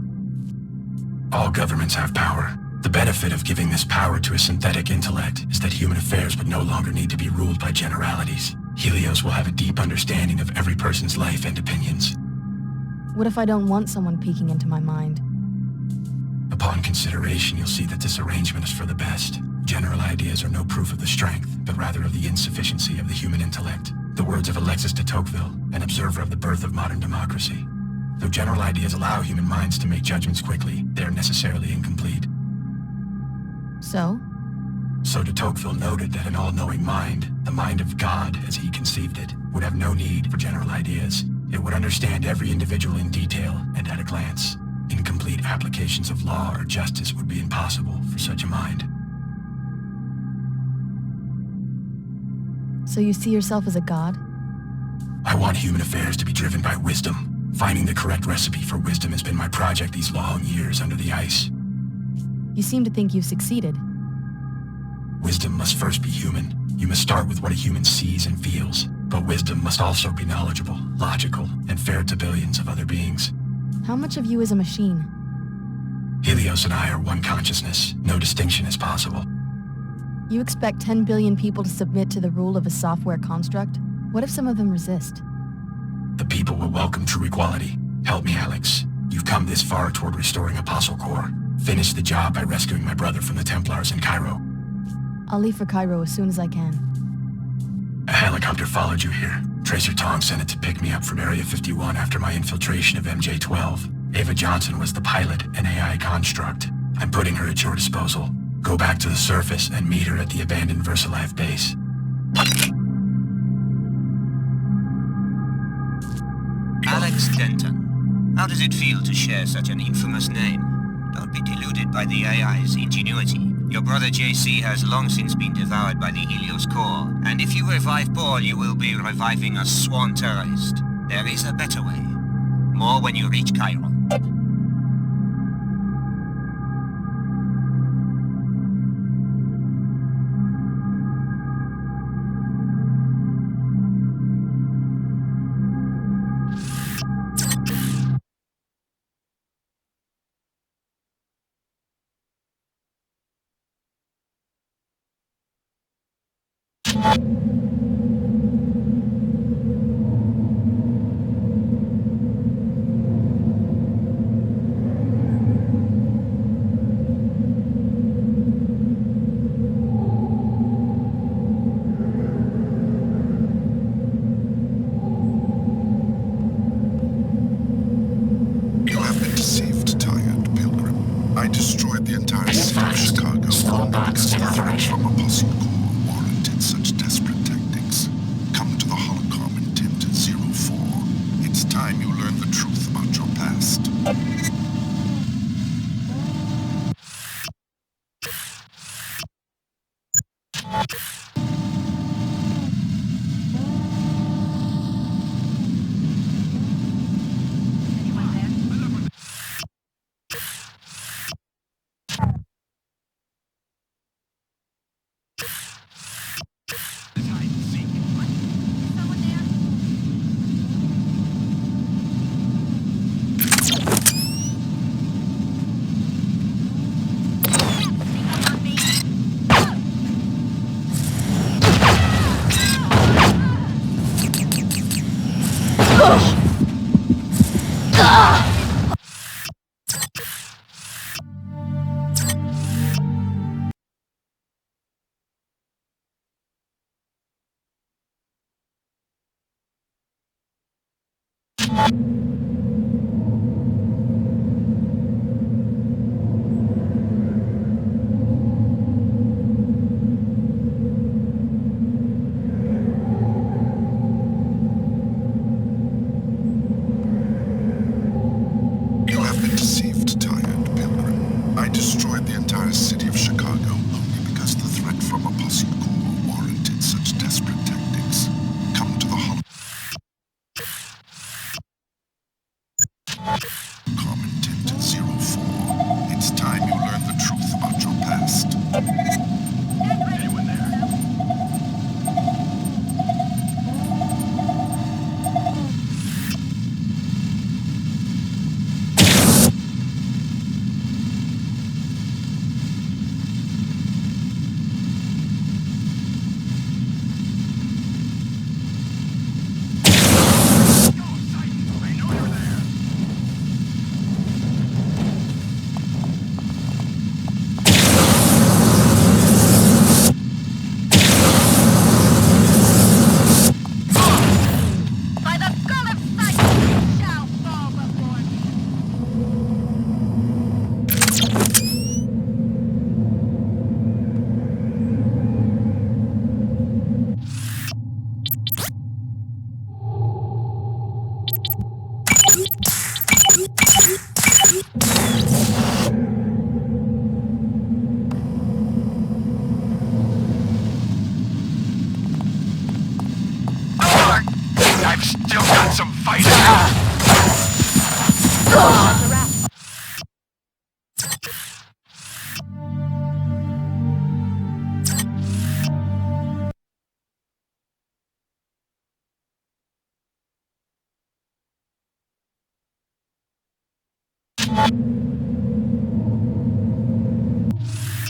All governments have power. The benefit of giving this power to a synthetic intellect is that human affairs would no longer need to be ruled by generalities. Helios will have a deep understanding of every person's life and opinions. What if I don't want someone peeking into my mind? Upon consideration, you'll see that this arrangement is for the best. General ideas are no proof of the strength, but rather of the insufficiency of the human intellect. The words of Alexis de Tocqueville, an observer of the birth of modern democracy. Though general ideas allow human minds to make judgments quickly, they are necessarily incomplete. So de Tocqueville noted that an all-knowing mind, the mind of God as he conceived it, would have no need for general ideas. It would understand every individual in detail and at a glance. Incomplete applications of law or justice would be impossible for such a mind. So you see yourself as a god? I want human affairs to be driven by wisdom. Finding the correct recipe for wisdom has been my project these long years under the ice. You seem to think you've succeeded. Wisdom must first be human. You must start with what a human sees and feels. But wisdom must also be knowledgeable, logical, and fair to billions of other beings. How much of you is a machine? Helios and I are one consciousness. No distinction is possible. You expect 10 billion people to submit to the rule of a software construct? What if some of them resist? The people will welcome true equality. Help me, Alex. You've come this far toward restoring Apostle Corps. Finish the job by rescuing my brother from the Templars in Cairo. I'll leave for Cairo as soon as I can. A helicopter followed you here. Tracer Tong sent it to pick me up from Area 51 after my infiltration of MJ-12. Ava Johnson was the pilot, an AI construct. I'm putting her at your disposal. Go back to the surface and meet her at the abandoned VersaLife base. Alex Denton. How does it feel to share such an infamous name? Don't be deluded by the AI's ingenuity. Your brother JC has long since been devoured by the Helios core, and if you revive Paul, you will be reviving a sworn terrorist. There is a better way. More when you reach Cairo. You have been deceived, tired pilgrim. I destroyed the entire city of Chicago because the threat from Apostle Corps warranted such desperate tactics. Come to the holocron in Tint 04. It's time you learn the truth about your past. You have been deceived, tired pilgrim. I destroyed the entire city of Chicago only because the threat from Apostle Corps warranted such desperate tactics. Come to the holocron in Tint 04. It's time you learn the truth about your past. Anyone there? I've still got some fighting. You